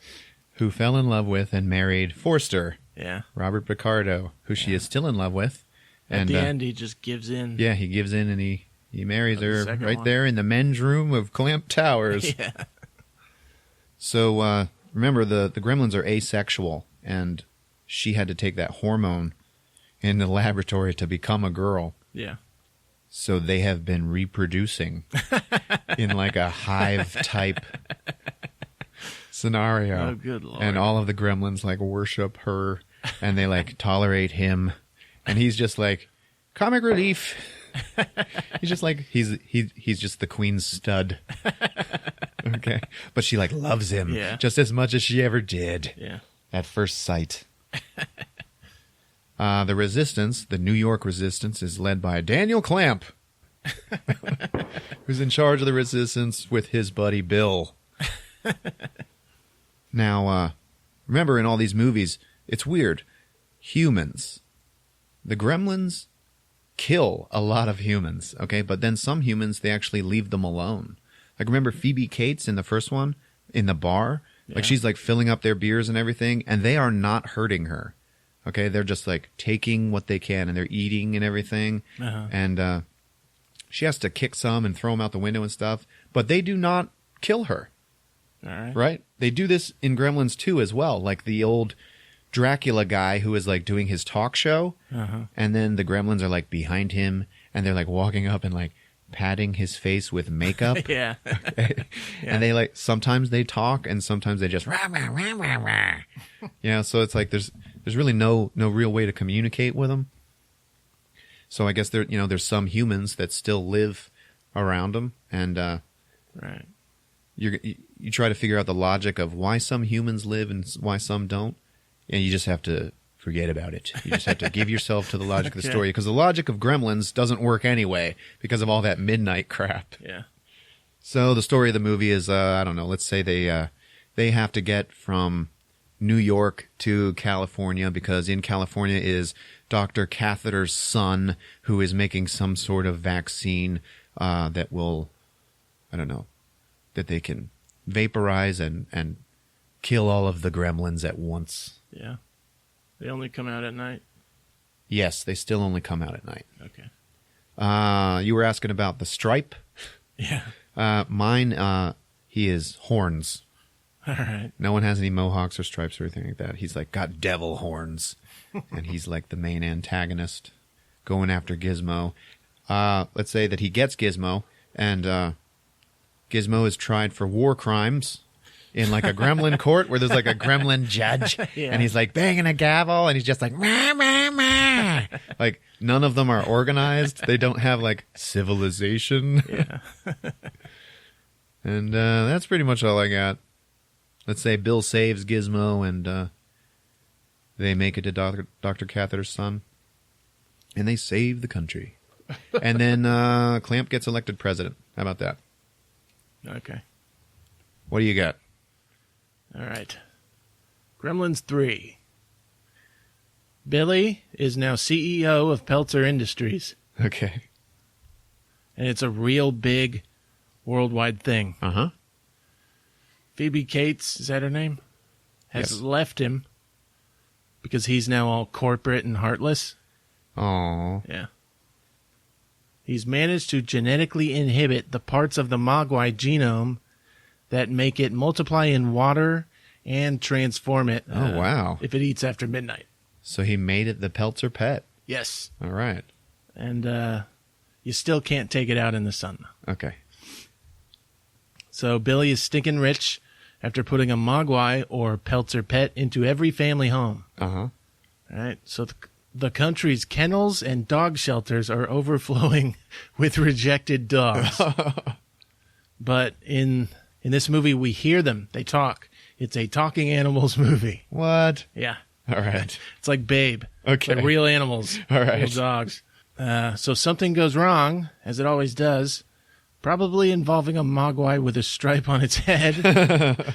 who fell in love with and married Forster, Yeah. Robert Picardo, who she is still in love with. At the end, he just gives in. Yeah, he gives in and he marries The her second right one. there in the men's room of Clamp Towers. Yeah. So remember, the gremlins are asexual, and she had to take that hormone in the laboratory to become a girl. Yeah. So they have been reproducing in like a hive type scenario. Oh, good Lord. And all of the gremlins like worship her, and they like tolerate him, and he's just like comic relief. He's just like he's just the queen's stud. Okay, but she like loves him just as much as she ever did. Yeah. At first sight. The resistance, the New York resistance, is led by Daniel Clamp, who's in charge of the resistance with his buddy Bill. Now, remember in all these movies, it's weird. Humans. The gremlins kill a lot of humans, okay? But then some humans, they actually leave them alone. Like, remember Phoebe Cates in the first one? In the bar? Like, she's, like, filling up their beers and everything, and they are not hurting her. Okay? They're just, like, taking what they can, and they're eating and everything. Uh-huh. And she has to kick some and throw them out the window and stuff. But they do not kill her. All right. Right? They do this in Gremlins 2 as well. Like, the old Dracula guy who is, like, doing his talk show. Uh-huh. And then the gremlins are, like, behind him, and they're, like, walking up and, like, patting his face with makeup. Yeah. And they like sometimes they talk and sometimes they just rah, rah, rah, rah, rah. You know, so it's like there's really no real way to communicate with them. So I guess there's some humans that still live around them, and Right. you try to figure out the logic of why some humans live and why some don't, and you just have to forget about it. You just have to give yourself to the logic of the story, because the logic of Gremlins doesn't work anyway because of all that midnight crap. Yeah. So the story of the movie is, I don't know, let's say they have to get from New York to California, because in California is Dr. Catheter's son, who is making some sort of vaccine that will, I don't know, that they can vaporize and kill all of the gremlins at once. Yeah. They only come out at night? Yes, they still only come out at night. Okay. You were asking about the Stripe. Yeah. Mine, he is horns. All right. No one has any mohawks or stripes or anything like that. He's like got devil horns, and he's like the main antagonist going after Gizmo. Let's say that he gets Gizmo, And Gizmo is tried for war crimes in like a gremlin court where there's like a gremlin judge. Yeah. And he's like banging a gavel and he's just like, meh, meh, meh. Like none of them are organized. They don't have like civilization. Yeah. And that's pretty much all I got. Let's say Bill saves Gizmo and they make it to Dr. Cather's son. And they save the country. And then Clamp gets elected president. How about that? Okay. What do you got? All right. Gremlins 3. Billy is now CEO of Peltzer Industries, Okay. and it's a real big worldwide thing. Uh-huh. Phoebe Cates, is that her name? Has Yes. left him because he's now all corporate and heartless. Aw. Yeah. He's managed to genetically inhibit the parts of the Mogwai genome that make it multiply in water and transform it. Oh, wow. If it eats after midnight. So he made it the Peltzer pet. Yes. All right. And you still can't take it out in the sun. Okay. So Billy is stinking rich after putting a Mogwai or Peltzer pet into every family home. Uh-huh. All right. So the country's kennels and dog shelters are overflowing with rejected dogs. But in this movie, we hear them. They talk. It's a talking animals movie. What? Yeah. All right. It's like Babe. Okay. Like real animals. All right. Real dogs. So something goes wrong, as it always does, probably involving a Mogwai with a stripe on its head.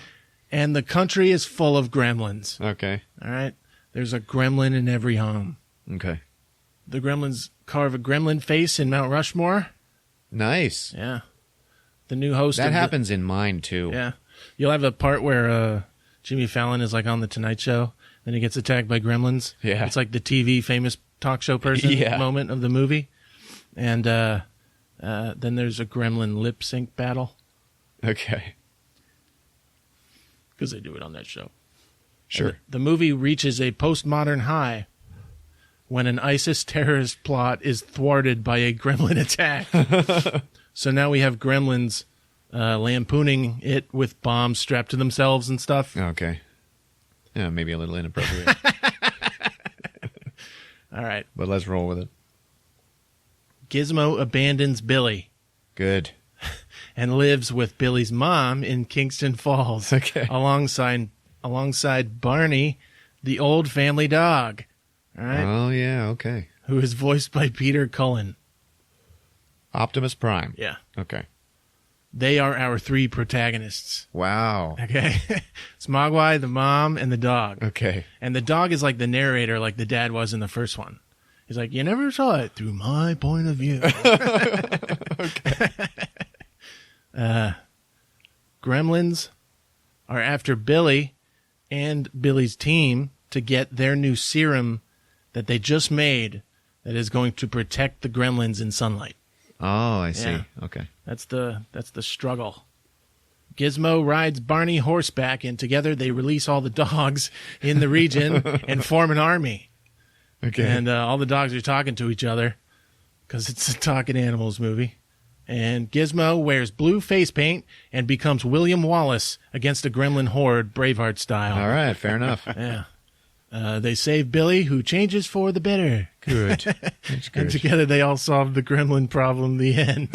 And the country is full of gremlins. Okay. All right. There's a gremlin in every home. Okay. The gremlins carve a gremlin face in Mount Rushmore. Nice. Yeah. The new host That of happens in mine, too. Yeah. You'll have a part where Jimmy Fallon is like on the Tonight Show, then he gets attacked by gremlins. Yeah. It's like the TV famous talk show person Yeah. moment of the movie. And then there's a gremlin lip sync battle Okay. because they do it on that show. Sure. And the movie reaches a postmodern high when an ISIS terrorist plot is thwarted by a gremlin attack. So now we have gremlins lampooning it with bombs strapped to themselves and stuff. Okay. Yeah, maybe a little inappropriate. All right. But let's roll with it. Gizmo abandons Billy Good. and lives with Billy's mom in Kingston Falls. Okay. Alongside Barney, the old family dog. All right. Oh, yeah, okay. Who is voiced by Peter Cullen. Optimus Prime. Yeah. Okay. They are our three protagonists. Wow. Okay. It's Mogwai, the mom, and the dog. Okay. And the dog is like the narrator, like the dad was in the first one. He's like, you never saw it through my point of view. Gremlins are after Billy and Billy's team to get their new serum that they just made that is going to protect the gremlins in sunlight. Oh, I see. Yeah. Okay. That's the struggle. Gizmo rides Barney horseback, and together they release all the dogs in the region and form an army. Okay. And all the dogs are talking to each other because it's a talking animals movie. And Gizmo wears blue face paint and becomes William Wallace against a gremlin horde, Braveheart style. All right, fair enough. Yeah. They save Billy, who changes for the better. Good. That's And good. together they all solve the gremlin problem. The end.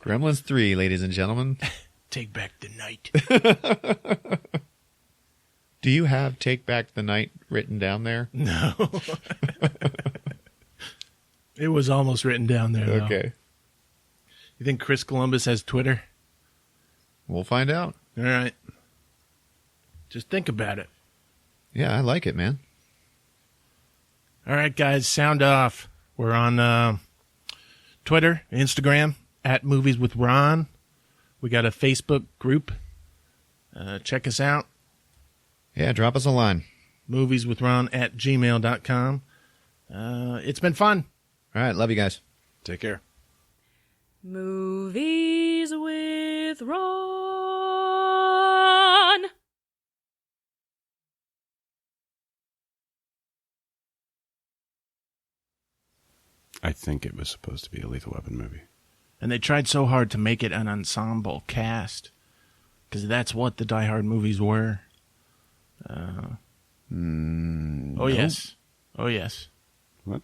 Gremlins 3, ladies and gentlemen. Take back the night. Do you have Take Back the Night written down there? No. It was almost written down there, though. Okay. You think Chris Columbus has Twitter? We'll find out. All right. Just think about it. Yeah, I like it, man. All right, guys, sound off. We're on Twitter, Instagram, @movieswithron. We got a Facebook group. Check us out. Yeah, drop us a line. movieswithron@gmail.com. It's been fun. All right, love you guys. Take care. Movies with Ron. I think it was supposed to be a Lethal Weapon movie. And they tried so hard to make it an ensemble cast, because that's what the Die Hard movies were. Oh, yes. Oh, yes. What?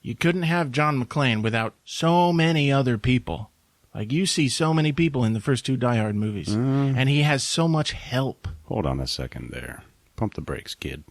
You couldn't have John McClane without so many other people. Like, you see so many people in the first two Die Hard movies, and he has so much help. Hold on a second there. Pump the brakes, kid.